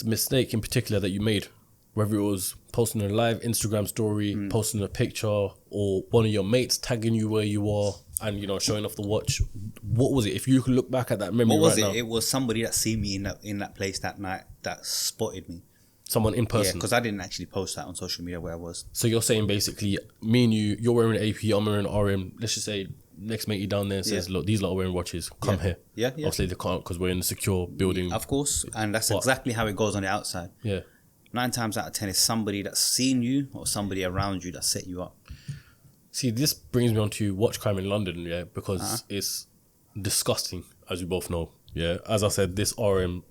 mistake in particular that you made, whether it was posting a live Instagram story, posting a picture, or one of your mates tagging you where you are and showing off the watch? What was it? If you could look back at that memory, What was now, it was somebody that seen me in that place that night that spotted me. someone in person. Yeah, because I didn't actually post that on social media where I was. So you're saying basically, me and you're wearing an AP, I'm wearing an RM. Let's just say next matey down there says, look, these lot are wearing watches. Come here. Yeah. Obviously they can't because we're in a secure building. Of course, and that's exactly how it goes on the outside. Yeah. 9 times out of 10 is somebody that's seen you or somebody around you that set you up. See, this brings me on to watch crime in London, because it's disgusting, as we both know. Yeah, as I said, this RM,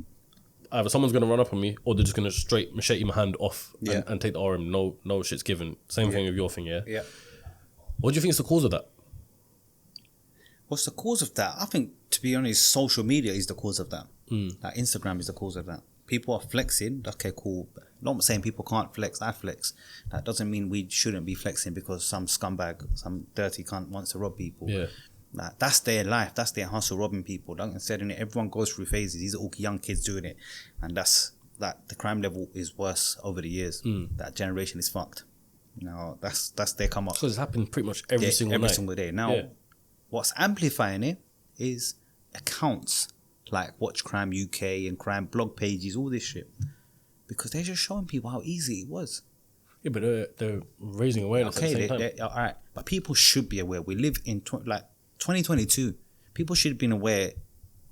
either someone's going to run up on me or they're just going to straight machete my hand off and take the RM. No shit's given. Same thing with your thing, yeah? Yeah. What do you think is the cause of that? What's the cause of that? I think, to be honest, social media is the cause of that. Like Instagram is the cause of that. People are flexing. Okay, cool. Not saying people can't flex. I flex. That doesn't mean we shouldn't be flexing because some scumbag, some dirty cunt wants to rob people. Yeah. Like, that's their life. That's their hustle, robbing people. Like I said, in it, everyone goes through phases. These are all young kids doing it, and that's that. The crime level is worse over the years. That generation is fucked. That's their come up. So it's happened pretty much every single day. Now, what's amplifying it is accounts like Watch Crime UK and crime blog pages, all this shit, because they're just showing people how easy it was. Yeah, but they're raising awareness at the same time. All right, but people should be aware. We live in 2022. People should have been aware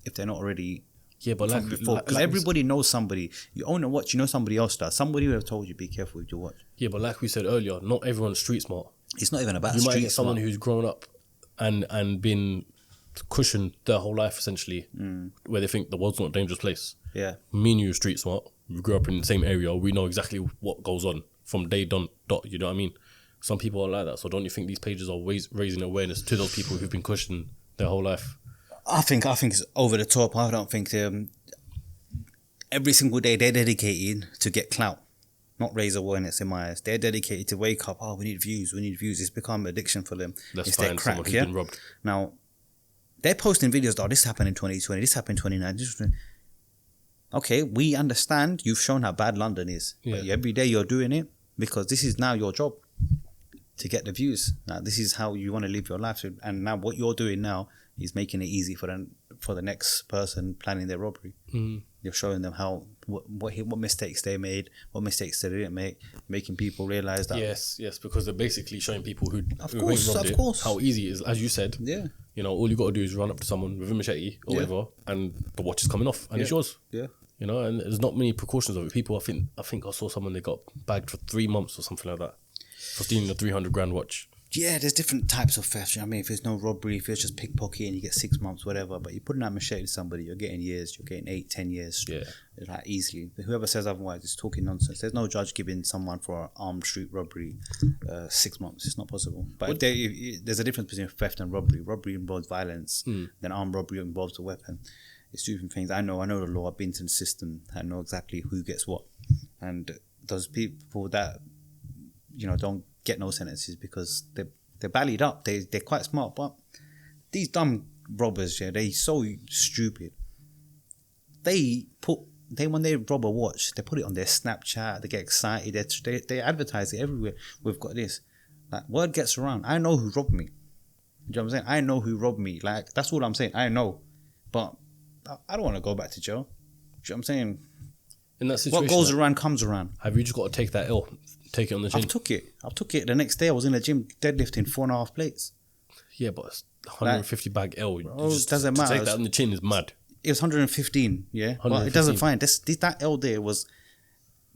if they're not already. Yeah, but because everybody knows somebody. You own a watch, you know somebody else does. Somebody would have told you, be careful with your watch. Yeah, but like we said earlier, not everyone's street smart. It's not even about you street might get someone smart. who's grown up and been cushioned their whole life essentially, where they think the world's not a dangerous place. Yeah. Me and you are street smart. We grew up in the same area. We know exactly what goes on from day dot. You know what I mean? Some people are like that. So don't you think these pages are raising awareness to those people who've been cushioned their whole life? I think it's over the top. I don't think every single day they're dedicated to get clout, not raise awareness in my eyes. They're dedicated to wake up. Oh, we need views. It's become an addiction for them. Let's find someone who's been robbed. Now, they're posting videos. Oh, this happened in 2020. This happened in 2019. Okay, we understand. You've shown how bad London is. Yeah. But every day you're doing it because this is now your job to get the views. Now, this is how you want to live your life. And now what you're doing now is making it easy for the next person planning their robbery. You're showing them how what mistakes they made, what mistakes they didn't make, making people realise that. Yes, because they're basically showing people who Of robbed course. how easy it is, as you said. Yeah. All you got to do is run up to someone with a machete or whatever, and the watch is coming off, and it's yours. Yeah. And there's not many precautions of it. People, I think I saw someone, they got bagged for 3 months or something like that for stealing a 300 grand watch. Yeah, there's different types of theft. I mean, if there's no robbery, if it's just pickpocketing, you get 6 months, whatever. But you're putting that machete to somebody, you're getting years, you're getting 8-10 years. Yeah. Like easily. But whoever says otherwise is talking nonsense. There's no judge giving someone for an armed street robbery 6 months. It's not possible. But there's a difference between theft and robbery. Robbery involves violence, then armed robbery involves a weapon. It's two different things. I know the law. I've been to the system. I know exactly who gets what. And those people that don't get no sentences because they're They're ballied up. They're quite smart, but these dumb robbers, yeah, they're so stupid. When they rob a watch, they put it on their Snapchat. They get excited. They advertise it everywhere. We've got this. Like, word gets around. I know who robbed me. You know what I'm saying? I know who robbed me. Like, that's all I'm saying. I know, but I don't want to go back to jail. You know what I'm saying? In that situation, what goes around comes around. Have you just got to take that L? Take it on the chin? I took it. The next day, I was in the gym deadlifting 4.5 plates. Yeah, but it's 150 bag L. Doesn't matter. To take that on the chin is mad. It was 115, yeah. 115. But it doesn't fine. That L there was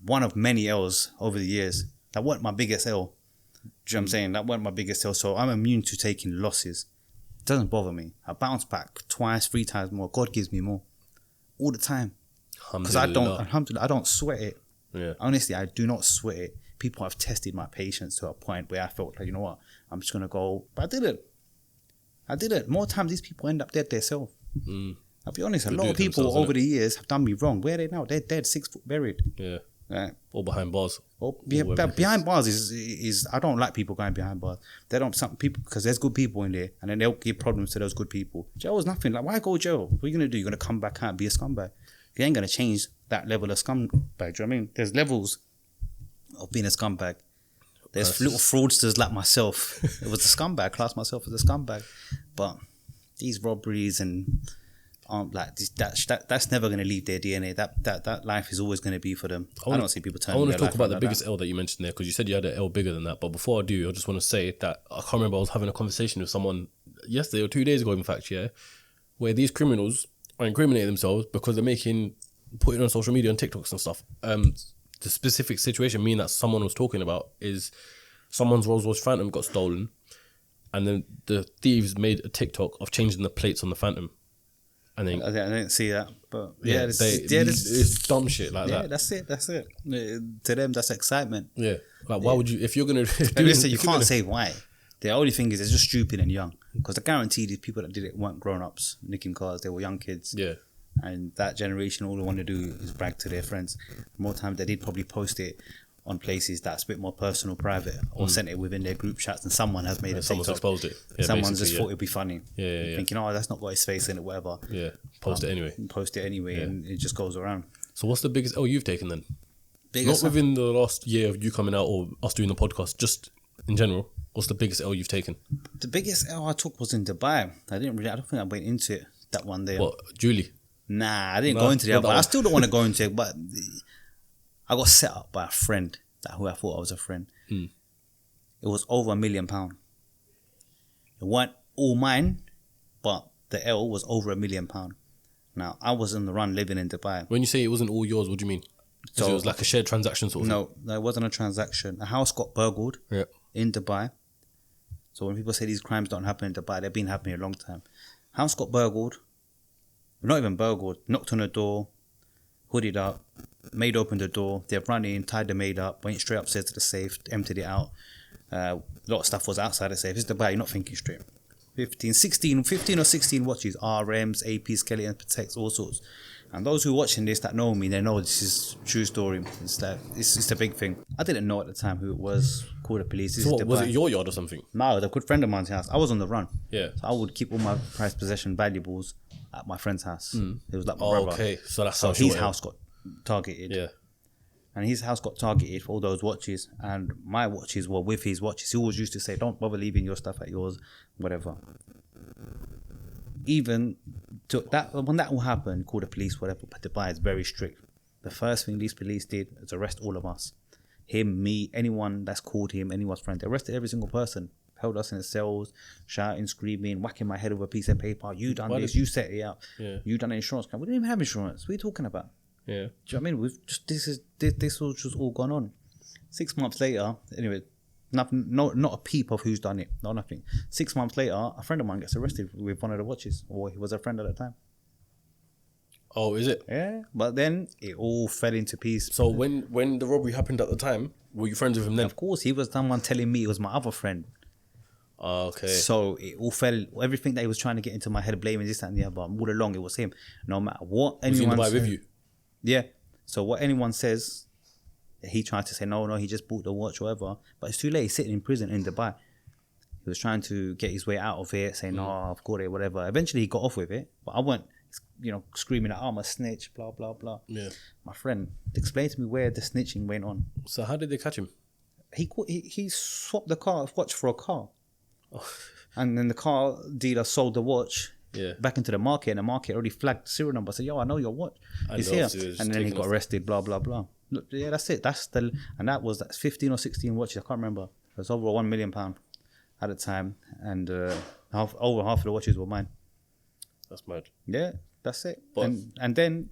one of many L's over the years. That wasn't my biggest L. Do you know what I'm saying? That wasn't my biggest L. So I'm immune to taking losses. It doesn't bother me. I bounce back 3 times more. God gives me more. All the time. Because I don't sweat it. Yeah. Honestly, I do not sweat it. People have tested my patience to a point where I felt like, you know what, I'm just going to go. But I didn't. More times these people end up dead themselves. I'll be honest, a lot of people over the years have done me wrong. Where are they now? They're dead, 6 foot buried. Yeah. Right. Or behind bars. Behind bars is I don't like people going behind bars. They don't, some people, because there's good people in there and then they'll give problems to those good people. Jail is nothing. Like, why go jail? What are you going to do? You're going to come back out and be a scumbag. You ain't going to change that level of scumbag. Do you know what I mean? There's levels of being a scumbag. There's little fraudsters like myself. It was a scumbag. Class myself as a scumbag. But these robberies and like that's never going to leave their DNA. That life is always going to be for them. I don't see people turning. I want to talk about the like biggest that. L that you mentioned there, because you said you had an L bigger than that. But before I do, I just want to say that I can't remember. I was having a conversation with someone yesterday or 2 days ago, in fact, yeah, where these criminals are incriminating themselves because they're putting on social media and TikToks and stuff. The specific situation that someone was talking about is someone's Rolls Royce Phantom got stolen, and then the thieves made a TikTok of changing the plates on the Phantom. And then I didn't see that, but it's dumb shit like that. Yeah, that's it. To them, that's excitement. Yeah, like why would you, if you're gonna you can't say why. The only thing is, it's just stupid and young. Because I guarantee these people that did it weren't grown-ups nicking cars. They were young kids. Yeah. And that generation, all they want to do is brag to their friends. More time, they did probably post it on places that's a bit more personal, private, or sent it within their group chats, and someone has made a TikTok. Someone's exposed it. Yeah, someone's just thought it'd be funny. Yeah. Thinking, oh, that's not got his face in it, whatever. Yeah. Post it anyway, and it just goes around. So what's the biggest L you've taken then? Biggest not within the last year of you coming out or us doing the podcast, just in general. What's the biggest L you've taken? The biggest L I took was in Dubai. I don't think I went into it that one day. What, Julie? Nah, I didn't go into it. But I still don't want to go into it. But I got set up by a friend who I thought I was a friend. It was over £1 million. It weren't all mine, but the L was over £1 million. Now, I was on the run living in Dubai. When you say it wasn't all yours, what do you mean? So it was like a shared transaction sort of thing? No, it wasn't a transaction. A house got burgled in Dubai. So when people say these crimes don't happen in Dubai, they've been happening a long time. House got burgled. Not even burgled. Knocked on the door. Hooded up. Maid opened the door. They've run in, tied the maid up, went straight upstairs to the safe, emptied it out. A lot of stuff was outside the safe. It's Dubai, you're not thinking straight. 15 or 16 watches, RMs, AP, skeletons, protects, all sorts. And those who are watching this that know me, they know this is a true story. It's a big thing. I didn't know at the time who it was. Called the police. So what, was it your yard or something? No, the good friend of mine's house. I was on the run. Yeah. So I would keep all my prized possession valuables at my friend's house. It was like my brother. Okay. So that's so his house got targeted. Yeah. And his house got targeted for all those watches, and my watches were with his watches. He always used to say, "Don't bother leaving your stuff at yours, whatever." Even to that, when that all happened, call the police, whatever. But Dubai is very strict. The first thing these police did was arrest all of us, him, me, anyone that's called him, anyone's friend. They arrested every single person, held us in the cells, shouting, screaming, whacking my head with a piece of paper. You done this, you set it up, you done an insurance claim. We didn't even have insurance. What are you talking about? Yeah. Do you know what I mean? We've just this was just all gone on. 6 months later, anyway, nothing, not a peep of who's done it, no nothing. 6 months later, a friend of mine gets arrested with one of the watches, or he was a friend at the time. Oh, is it? Yeah, but then it all fell into pieces. So when the robbery happened at the time, were you friends with him then? Of course, he was someone telling me it was my other friend. Okay. So it all fell, everything that he was trying to get into my head, blaming this, that, and the other. All along, it was him. No matter what anyone was he in Dubai with you? Yeah. So what anyone says, he tried to say, no, he just bought the watch, whatever. But it's too late. He's sitting in prison in Dubai. He was trying to get his way out of it, saying, "No, I've got it, whatever." Eventually, he got off with it, but I went, screaming out, "I'm a snitch," blah blah blah. Yeah. My friend explained to me where the snitching went on. So how did they catch him? He swapped the watch for a car, and then the car dealer sold the watch. Yeah. Back into the market, and the market already flagged the serial number. Said, "Yo, I know your watch. It's here." And then he got arrested. Blah blah blah. Look, yeah, that's it. That's 15 or 16 watches. I can't remember. It was over £1 million at the time, and over half of the watches were mine. That's mad. Yeah, that's it. But and then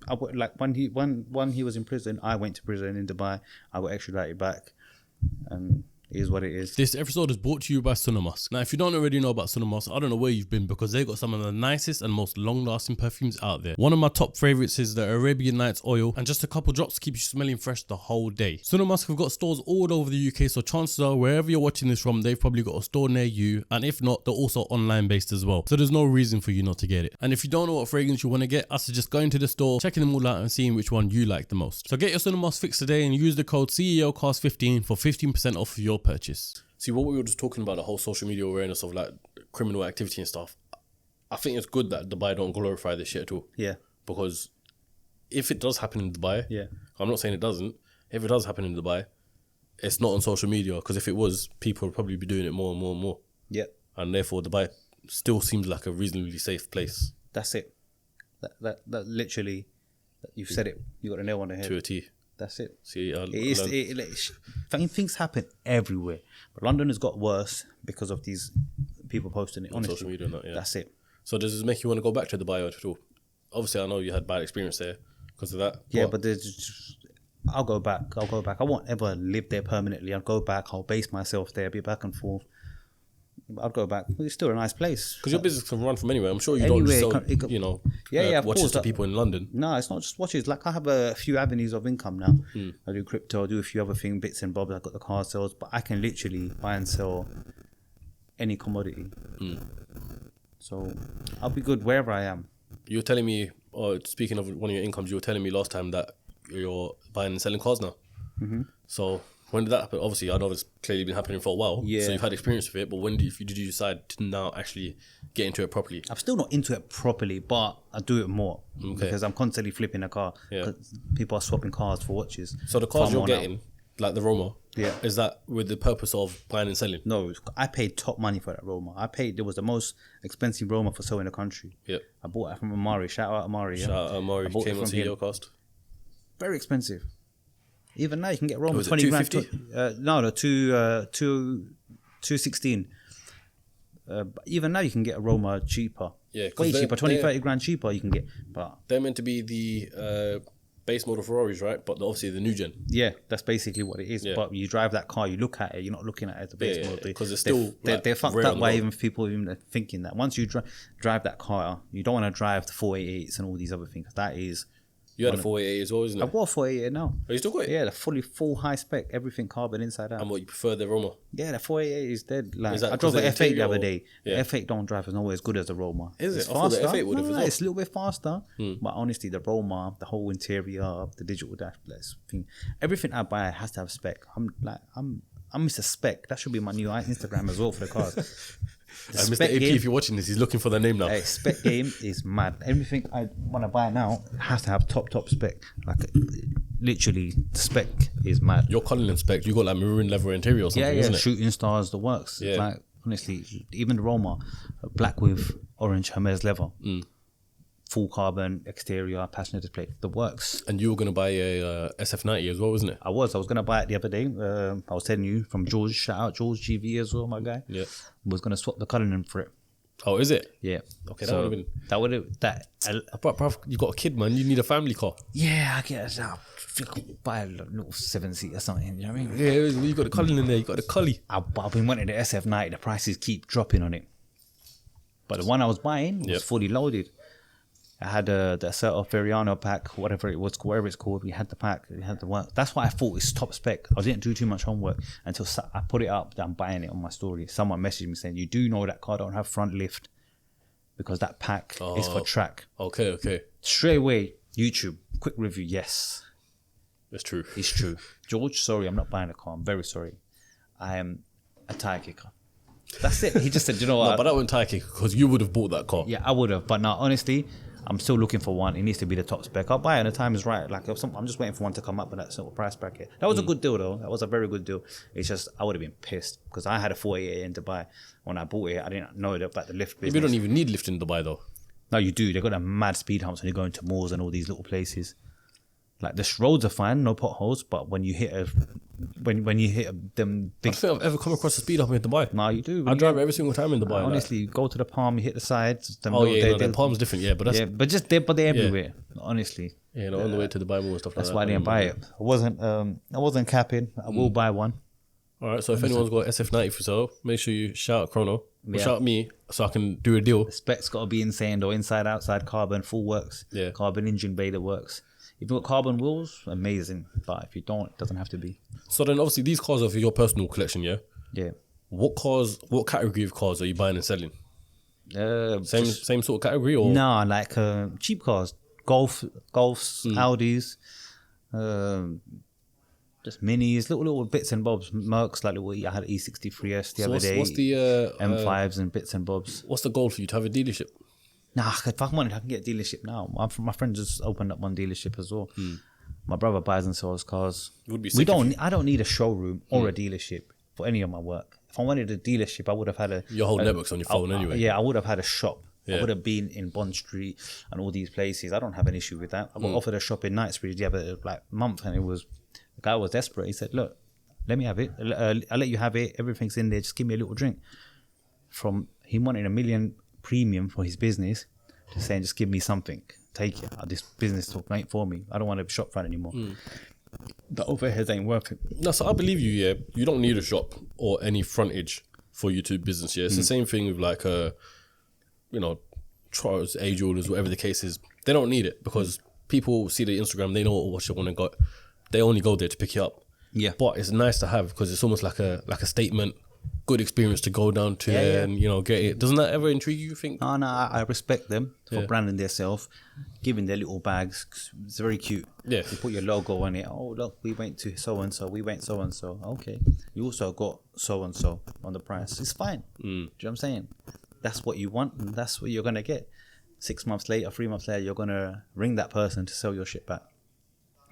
when he was in prison, I went to prison in Dubai. I got extradited back, and it is what it is. This episode is brought to you by Sonomusk. Now, if you don't already know about Sonomusk, I don't know where you've been, because they got some of the nicest and most long-lasting perfumes out there. One of my top favorites is the Arabian Nights oil, and just a couple drops keep you smelling fresh the whole day. Sonomusk have got stores all over the UK, so chances are wherever you're watching this from, they've probably got a store near you, and if not, they're also online based as well. So there's no reason for you not to get it. And if you don't know what fragrance you want to get, I suggest going to the store, checking them all out, and seeing which one you like the most. So get your Sonomusk fix today and use the code CEOCAST15 for 15% off your purchase. See, what we were just talking about, the whole social media awareness of like criminal activity and stuff. I think it's good that Dubai don't glorify this shit at all. Yeah. Because if it does happen in Dubai, Yeah. I'm not saying it doesn't. If it does happen in Dubai, it's not on social media, because if it was, people would probably be doing it more and more and more. Yeah. And therefore, Dubai still seems like a reasonably safe place. That's it. That literally, you've said it. You got a nail on the head. To a T. That's it. See, Things happen everywhere, but London has got worse because of these people posting it on social media and that, yeah. That's it. So does this make you want to go back to Dubai at all? Obviously, I know you had bad experience there because of that. Yeah, but I'll go back. I won't ever live there permanently. I'll go back. I'll base myself there. Be back and forth. I'll go back. It's still a nice place. Because your business can run from anywhere. I'm sure you don't just sell watches to people in London. No, it's not just watches. Like, I have a few avenues of income now. I do crypto, I do a few other things, bits and bobs. I've got the car sales, but I can literally buy and sell any commodity. So I'll be good wherever I am. You were telling me, speaking of one of your incomes, you were telling me last time that you're buying and selling cars now. So when did that happen? Obviously, I know it's clearly been happening for a while. Yeah. So you've had experience with it, but when did you decide to now actually get into it properly? I'm still not into it properly, but I do it more because I'm constantly flipping a car. Yeah. People are swapping cars for watches. So the cars you're getting, like the Roma, is that with the purpose of buying and selling? No, I paid top money for that Roma. It was the most expensive Roma for sale in the country. Yeah. I bought it from Amari. Shout out Amari. Shout out Amari. Came on CEOCAST. Very expensive. Even now you can get Roma 20 grand. 216. Even now you can get a Roma cheaper. Yeah, way cheaper, 20-30 grand cheaper you can get. But they're meant to be the base model Ferraris, right? But obviously the new gen. Yeah, that's basically what it is. Yeah. But you drive that car, you look at it, you're not looking at it as a base model. Because it's still they're fucked up by even people even thinking that. Once you drive that car, you don't want to drive the 488s and all these other things. That is. You had a 488 as well, isn't it? I've got a 488 now. Oh, you still got it? Yeah, the full high spec, everything carbon inside out. And what, you prefer the Roma? Yeah, the 488 is dead. Like, I drove an F8 the other day. Yeah. The F8 don't drive as nowhere as good as the Roma. Is it's it? I thought the F8 would have as well. It's a little bit faster. But honestly, the Roma, the whole interior, the digital dashboard thing, everything I buy has to have spec. I'm Mr. Spec. That should be my new Instagram as well for the cars. Mr. AP, if you're watching this, he's looking for the name now. Hey, spec game is mad. Everything I want to buy now has to have top spec. Like, literally, the spec is mad. Your Cullinan spec, you got like maroon leather interior or something, isn't it? Shooting stars, the works. Yeah. Like, honestly, even the Roma, black with orange Hermes leather. Full carbon, exterior, passenger display, the works. And you were going to buy a SF90 as well, wasn't it? I was going to buy it the other day. I was telling you, from George, shout out George GV as well, my guy. Yeah. Was going to swap the Cullinan for it. Oh, is it? Yeah. Okay, that would have been... Bro, you got a kid, man. You need a family car. Yeah, I guess I'll buy a little 7-seat or something, you know what I mean? Yeah, you got the Cullinan there, you got the Cully. I've been wanting the SF90, the prices keep dropping on it. But the one I was buying was fully loaded. I had the Certo Feriano pack, whatever it's called. We had the pack, we had the work. That's why I thought it's top spec. I didn't do too much homework until I put it up. I'm buying it on my story. Someone messaged me saying, "You do know that car don't have front lift because that pack is for track." Okay. Straight away, YouTube, quick review. Yes, it's true. It's true. George, sorry, I'm not buying a car. I'm very sorry. I am a tire kicker. That's it. He just said, you know what? No, but that went tie kick because you would have bought that car. Yeah, I would have. But no, honestly, I'm still looking for one. It needs to be the top spec. I'll buy it when the time is right. Like, I'm just waiting for one to come up with that sort of price bracket. That was a good deal, though. That was a very good deal. It's just, I would have been pissed because I had a 48 in Dubai. When I bought it, I didn't know about the lift business. You don't even need lift in Dubai, though. No, you do. They've got a mad speed humps when you go into malls and all these little places. Like, the roads are fine, no potholes, but when you hit them I big... don't think I've ever come across a speed up in Dubai. No, you do. I drive every single time in Dubai. Honestly, you go to the palm, you hit the sides. The palm's different, yeah, but that's... Yeah, but they're everywhere, honestly. Yeah, on the way to Dubai Mall and stuff like that. That's why I didn't buy it. I wasn't capping. I will buy one. All right, so if anyone's got SF90 for sale, make sure you shout Chrono. Or shout me so I can do a deal. The spec's got to be insane, though. Inside, outside, carbon, full works. Yeah. Carbon engine bay that works. If you've got carbon wheels, amazing. But if you don't, it doesn't have to be. So then obviously these cars are for your personal collection, yeah? Yeah. What category of cars are you buying and selling? Same sort of category or? Nah, like cheap cars. Golfs, Audis, just minis, little bits and bobs. Mercs, like I had an E63S the other day. What's the M5s and bits and bobs. What's the goal for you to have a dealership? Nah, if I wanted, I can get a dealership now. My friend just opened up one dealership as well. My brother buys and sells cars. I don't need a showroom or a dealership for any of my work. If I wanted a dealership, I would have had your whole network's on your phone anyway. Yeah, I would have had a shop. Yeah. I would have been in Bond Street and all these places. I don't have an issue with that. I got offered a shop in Knightsbridge the other month, and the guy was desperate. He said, "Look, let me have it. I'll let you have it. Everything's in there. Just give me a little drink." From him wanting $1 million premium for his business to saying, "Just give me something. Take it. This business talk ain't for me. I don't want a shop front anymore. The overheads ain't worth it." No, so I believe you. Yeah, you don't need a shop or any frontage for you to business. Yeah, it's the same thing with like Trotters, age orders, whatever the case is. They don't need it because people see the Instagram. They know what you want to go. They only go there to pick you up. Yeah, but it's nice to have because it's almost like a statement. Good experience to go down to and get it. Doesn't that ever intrigue you? Think? No, I respect them for branding themselves, giving their little bags. It's very cute. Yeah, you put your logo on it. Oh look, we went to so and so. We went so and so. Okay, you also got so and so on the price. It's fine. Do you know what I'm saying? That's what you want, and that's what you're gonna get. 6 months later, 3 months later, you're gonna ring that person to sell your shit back.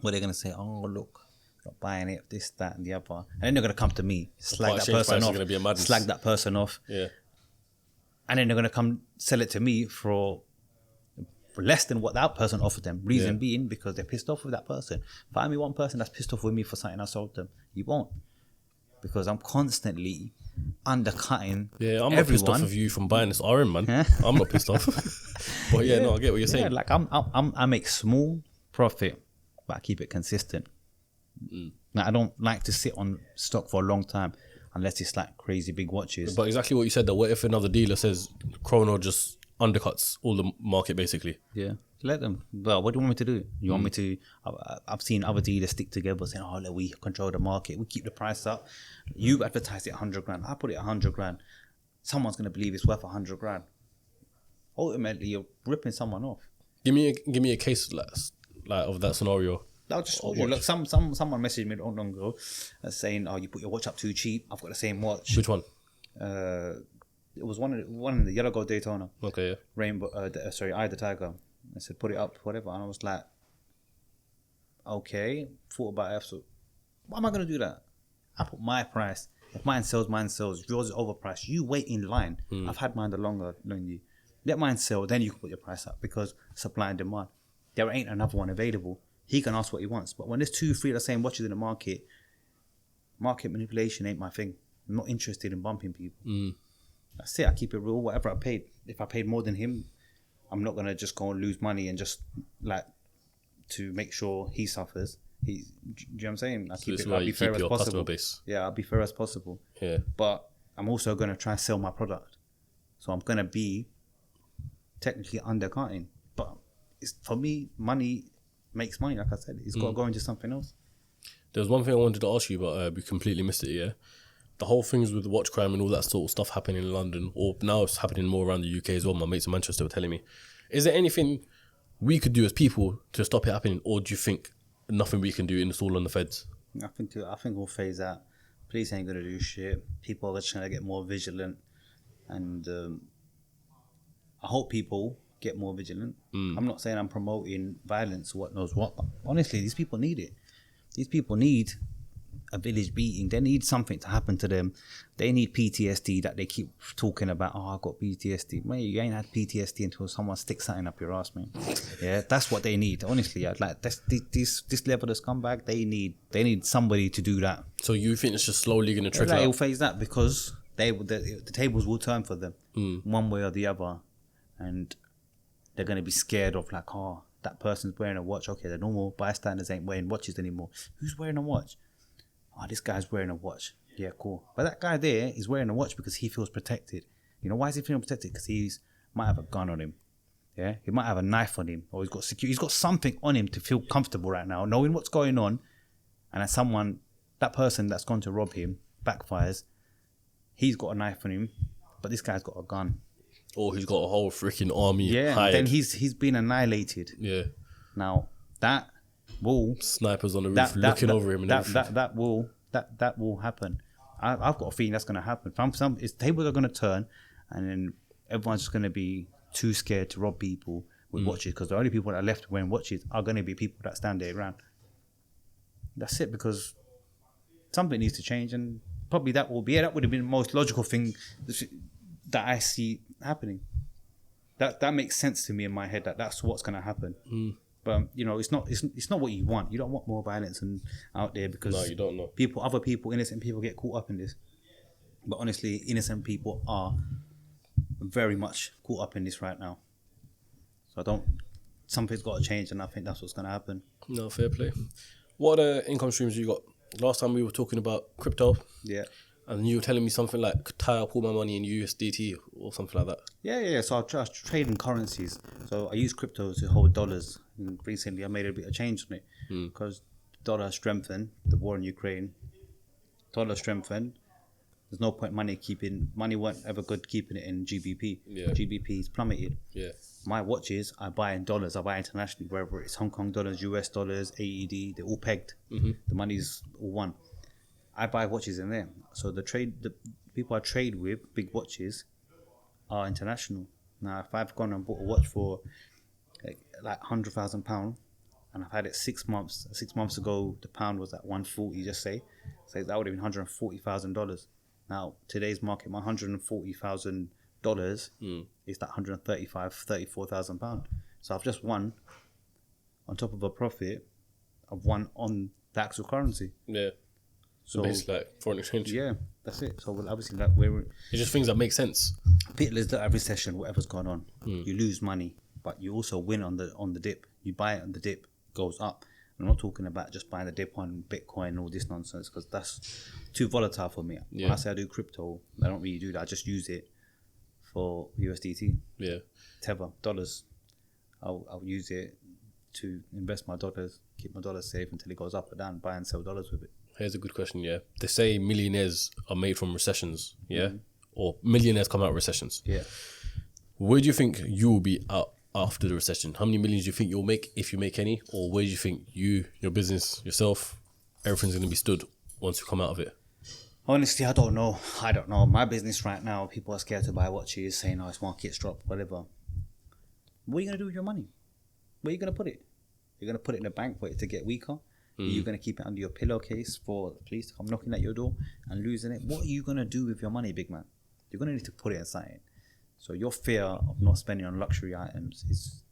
What they're gonna say? Oh look. Not buying it, this, that, and the other, and then they're gonna come to me, slag that person off, yeah, and then they're gonna come sell it to me for less than what that person offered them. Reason being because they're pissed off with that person. Find me one person that's pissed off with me for something I sold them. You won't, because I'm constantly undercutting. Yeah, I'm not pissed off of you from buying this RM, man. I'm not pissed off. But no, I get what you're saying. Like I make small profit, but I keep it consistent. Now, I don't like to sit on stock for a long time unless it's like crazy big watches. But exactly what you said, that what if another dealer says Chrono just undercuts all the market basically? Yeah, let them. Well, what do you want me to do? You want me to? I've seen other dealers stick together saying, "Oh, look, we control the market. We keep the price up. You advertise it 100 grand. I put it 100 grand. Someone's going to believe it's worth 100 grand. Ultimately, you're ripping someone off." Give me a case like of that scenario. I'll just told you. Look, someone messaged me not long ago saying, "Oh, you put your watch up too cheap. I've got the same watch." Which one? It was one in the yellow gold Daytona. Okay, yeah. Rainbow. Eye the Tiger. I said, "Put it up, whatever." And I was like, "Okay." Thought about it. So, why am I gonna do that? I put my price. If mine sells, mine sells. Yours is overpriced. You wait in line. I've had mine the longer than you. Let mine sell, then you can put your price up because supply and demand. There ain't another one available. He can ask what he wants. But when there's 2, 3 of the same watches in the market manipulation ain't my thing. I'm not interested in bumping people. That's it. I keep it real. Whatever I paid. If I paid more than him, I'm not going to just go and lose money and just like to make sure he suffers. Do you know what I'm saying? I'll be fair as possible. Yeah, I'll be fair as possible. Yeah. But I'm also going to try and sell my product. So I'm going to be technically undercutting. But for me, money makes money, like I said. It's got to go into something else. There's one thing I wanted to ask you, but we completely missed it, yeah? The whole things with watch crime and all that sort of stuff happening in London, or now it's happening more around the UK as well. My mates in Manchester were telling me. Is there anything we could do as people to stop it happening, or do you think nothing we can do and it's all on the feds? I think we'll phase out. Police ain't going to do shit. People are just going to get more vigilant. and I hope people get more vigilant. I'm not saying I'm promoting violence or what knows what, but honestly, these people need it. These people need a village beating. They need something to happen to them. They need PTSD that they keep talking about. Oh, I got PTSD. Mate, you ain't had PTSD until someone sticks something up your ass, man. Yeah, that's what they need. Honestly, like this level of scumbag, they need somebody to do that. So you think it's just slowly going to trickle out? It'll phase that because the tables will turn for them one way or the other, and they're going to be scared of like, oh, that person's wearing a watch. Okay, the normal bystanders ain't wearing watches anymore. Who's wearing a watch? Oh, this guy's wearing a watch. Yeah, cool. But that guy there is wearing a watch because he feels protected. You know, why is he feeling protected? Because might have a gun on him. Yeah, he might have a knife on him, or he's got something on him to feel comfortable right now, knowing what's going on. And as that person that's gone to rob him backfires, he's got a knife on him, but this guy's got a gun. Or he's got a whole freaking army. Yeah, hired. Then he's been annihilated. Yeah. Now that will snipers on the roof looking over him and everything. That will happen. I've got a feeling that's going to happen. Tables are going to turn, and then everyone's just going to be too scared to rob people with watches, because the only people that are left wearing watches are going to be people that stand there around. That's it, because something needs to change, and probably that would have been the most logical thing that I see happening. That makes sense to me in my head, that's what's going to happen. But you know, it's not what you want. You don't want more violence out there, because no, you don't know. Other people, innocent people, get caught up in this. But honestly, innocent people are very much caught up in this right now. So something's got to change, and I think that's what's going to happen. No, fair play. What income streams you got? Last time we were talking about crypto. Yeah. And you were telling me something like tie up all my money in USDT or something like that. Yeah. So I trade in currencies. So I use crypto to hold dollars. And recently I made a bit of change on it because dollar strengthened, the war in Ukraine. Dollar strengthened. There's no point money weren't ever good keeping it in GBP. Yeah. GBP's plummeted. Yeah. My watches I buy in dollars. I buy internationally, wherever it's Hong Kong dollars, US dollars, AED. They're all pegged. The money's all one. I buy watches in there. So the people I trade with, big watches, are international. Now, if I've gone and bought a watch for like £100,000, and I've had it 6 months. 6 months ago, the pound was at 140. Just say, so that would have been $140,000. Now, today's market, my $140,000 is that £34,000. So I've just won on top of a profit. I've won on the actual currency. Yeah. So basically, like foreign exchange. Yeah, that's it. So obviously, it's just things that make sense. People, there's a recession, whatever's going on, you lose money, but you also win on the dip. You buy it on the dip, goes up. I'm not talking about just buying the dip on Bitcoin and all this nonsense, because that's too volatile for me. Yeah. When I say I do crypto, I don't really do that. I just use it for USDT. Yeah. Tether, dollars. I'll use it to invest my dollars, keep my dollars safe until it goes up or down, buy and sell dollars with it. Here's a good question, yeah. They say millionaires are made from recessions, yeah? Or millionaires come out of recessions. Yeah. Where do you think you will be out after the recession? How many millions do you think you'll make, if you make any? Or where do you think your business, yourself, everything's going to be stood once you come out of it? Honestly, I don't know. My business right now, people are scared to buy watches, saying, oh, it's market's dropped, whatever. What are you going to do with your money? Where are you going to put it? You're going to put it in a bank for it to get weaker? You're going to keep it under your pillowcase for the police to come knocking at your door and losing it? What are you going to do with your money, big man? You're going to need to put it in something. So your fear of not spending on luxury items is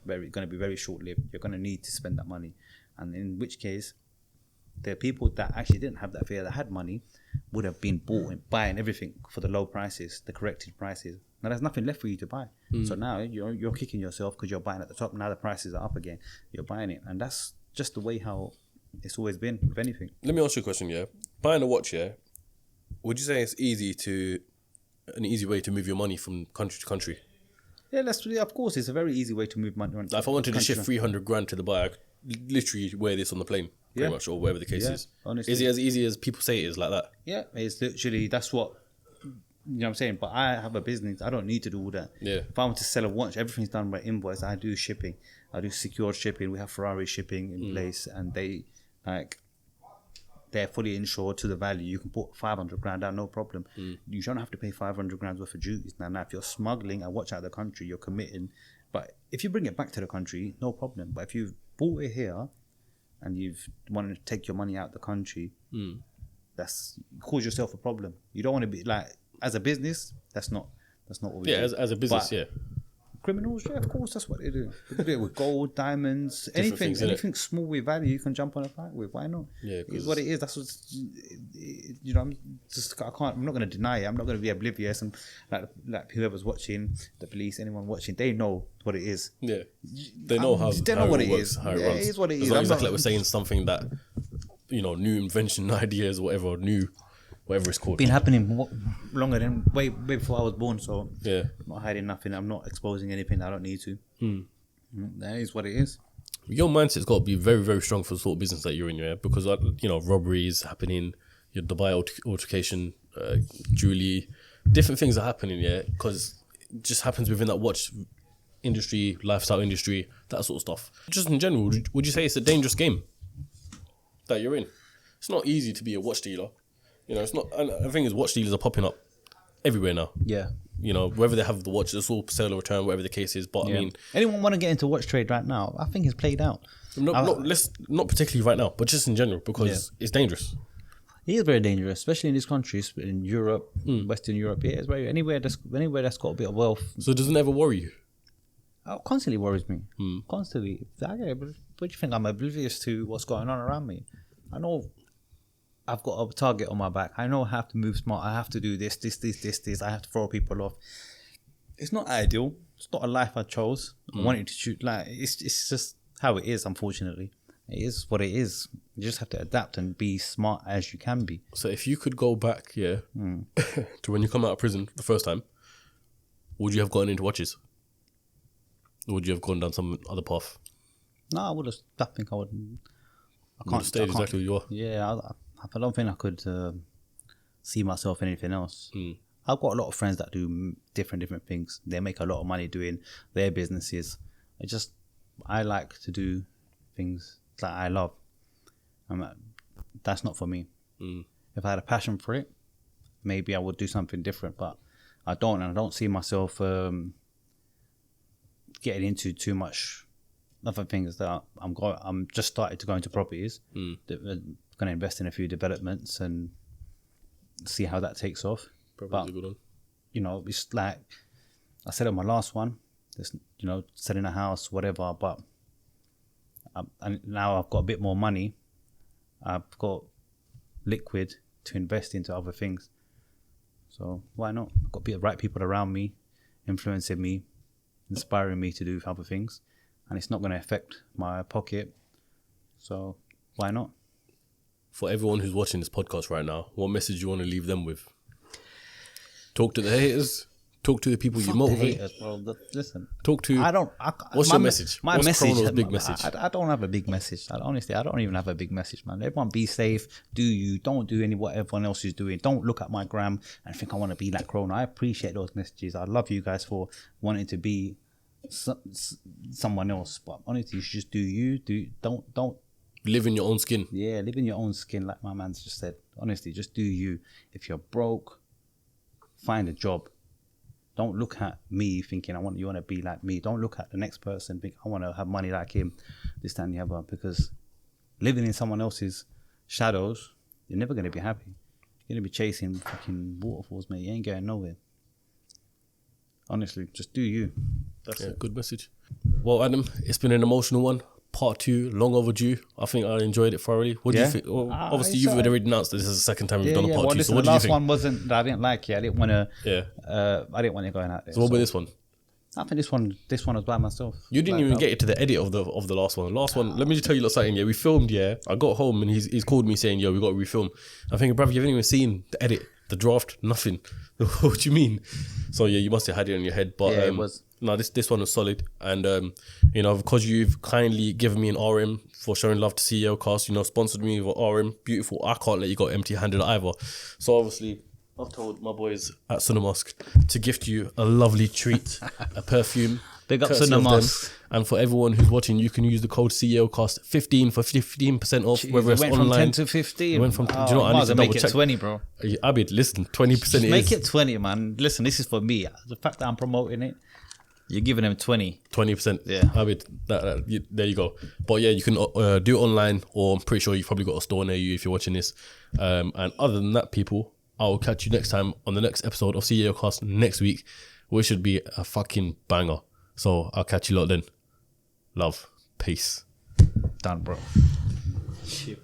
going to be very short-lived. You're going to need to spend that money. And in which case, the people that actually didn't have that fear, that had money, would have been buying everything for the low prices, the corrected prices. Now there's nothing left for you to buy. So now you're kicking yourself because you're buying at the top. Now the prices are up again. You're buying it. And that's just the way how it's always been with anything. Let me ask you a question, yeah? Buying a watch, yeah? Would you say it's an easy way to move your money from country to country? Yeah, of course, it's a very easy way to move money. Like if I wanted to shift 300 grand to Dubai, I could literally wear this on the plane, pretty much, or whatever the case is. Honestly. Is it as easy as people say it is, like that? Yeah, it's literally, that's what, you know what I'm saying? But I have a business, I don't need to do all that. Yeah. If I want to sell a watch, everything's done by invoice. I do shipping. I do secured shipping. We have Ferrari shipping in place, and they, they're fully insured to the value. You can put 500 grand down, no problem. You don't have to pay 500 grand worth of duties. Now, if you're smuggling and watch out of the country, you're committing. But if you bring it back to the country, no problem. But if you've bought it here and you've wanted to take your money out of the country, that's cause yourself a problem. You don't want to be like, as a business, that's not what we do. As a business, but criminals, of course, that's what they do. They do it with gold, diamonds, anything small with value you can jump on a fight with. Why not? Yeah, it's what it is. That's what's, I'm not going to deny it. I'm not going to be oblivious. And like whoever's watching, the police, anyone watching, they know what it is. Yeah, they know how what it works, is. How it runs. It is what it is. As long as like we're saying something that, new invention, ideas, whatever it's called. Been happening longer than way before I was born, so yeah, I'm not hiding nothing. I'm not exposing anything I don't need to. That is what it is. Your mindset's got to be very, very strong for the sort of business that you're in, yeah. Because robberies happening, your Dubai altercation, Julie, different things are happening, yeah. Because it just happens within that watch industry, lifestyle industry, that sort of stuff. Just in general, would you say it's a dangerous game that you're in? It's not easy to be a watch dealer. It's not. And the thing is, watch dealers are popping up everywhere now. Yeah. Whether they have the watch, it's all sale or return, whatever the case is. But I mean, anyone want to get into watch trade right now? I think it's played out. Not particularly right now, but just in general, because it's dangerous. It is very dangerous, especially in these countries, in Europe, Western Europe. Yeah, it's very anywhere that's got a bit of wealth. So it doesn't ever worry you? It constantly worries me. Constantly. But what do you think? I'm oblivious to what's going on around me. I know I've got a target on my back. I know I have to move smart. I have to do this. I have to throw people off. It's not ideal. It's not a life I chose. I wanted to shoot. Like it's just how it is. Unfortunately, it is what it is. You just have to adapt and be smart as you can be. So if you could go back, to when you come out of prison the first time, would you have gone into watches? Or would you have gone down some other path? No, I would have. I think I would. I can't stay exactly where you are. Yeah, I don't think I could see myself in anything else. I've got a lot of friends that do different things. They make a lot of money doing their businesses. I like to do things that I love. That's not for me. If I had a passion for it, maybe I would do something different. But I don't, and I don't see myself getting into too much other things that I'm just started to go into properties. Going to invest in a few developments and see how that takes off. Probably good one. It's like I said on my last one, just, selling a house, whatever. But and now I've got a bit more money. I've got liquid to invest into other things. So why not? I've got the right people around me, influencing me, inspiring me to do other things. And it's not going to affect my pocket. So why not? For everyone who's watching this podcast right now, what message do you want to leave them with? Talk to the haters. Talk to the people you motivate. The haters, bro. Listen. Talk to. What's your message? What's Chrono's big message? I don't have a big message. Honestly, I don't even have a big message, man. Everyone be safe. Do you. Don't do what everyone else is doing. Don't look at my gram and think I want to be like Chrono. I appreciate those messages. I love you guys for wanting to be someone else. But honestly, you should just do you. Don't. Live in your own skin. Yeah, live in your own skin, like my man's just said. Honestly, just do you. If you're broke, find a job. Don't look at me thinking you want to be like me. Don't look at the next person think I want to have money like him, this, that, and the other. Because living in someone else's shadows, you're never going to be happy. You're going to be chasing fucking waterfalls, mate. You ain't going nowhere. Honestly, just do you. That's a good message. Well, Adam, it's been an emotional one. Part 2, long overdue. I think I enjoyed it thoroughly. What do you think? Well, obviously, you've already announced that this is the second time we've done a part 2. So what do you think? The last one wasn't that I didn't like it. I didn't want to. I didn't want it going out there. So what about this one? I think this one was by myself. You didn't even get it to the edit of the last one. The last one, let me just tell you something. Yeah, we filmed. Yeah, I got home and he's called me saying, "Yo, we got to refilm." I'm thinking, bruv, you haven't even seen the edit, the draft, nothing. What do you mean? So yeah, you must have had it in your head. But it was. No, this one was solid, and because you've kindly given me an RM for showing love to CEOCAST, sponsored me with an RM, beautiful. I can't let you go empty-handed either. So obviously, I've told my boys at Cinemosque to gift you a lovely treat, a perfume Big ups courtesy on the of them. mask. And for everyone who's watching, you can use the code CEOCAST15 for 15% off. Jeez, whether it's went online. from 10 to 15. It went from. Oh, do you know what? I might need as to well double make it check. 20, bro. Abid, listen, 20% Just make it 20, man. Listen, this is for me. The fact that I'm promoting it, you're giving them 20. 20%. Yeah. Abid, there you go. But yeah, you can do it online, or I'm pretty sure you've probably got a store near you if you're watching this. And other than that, people, I'll catch you next time on the next episode of CEOcast next week, which should be a fucking banger. So I'll catch you lot then. Love. Peace. Done, bro. Shit.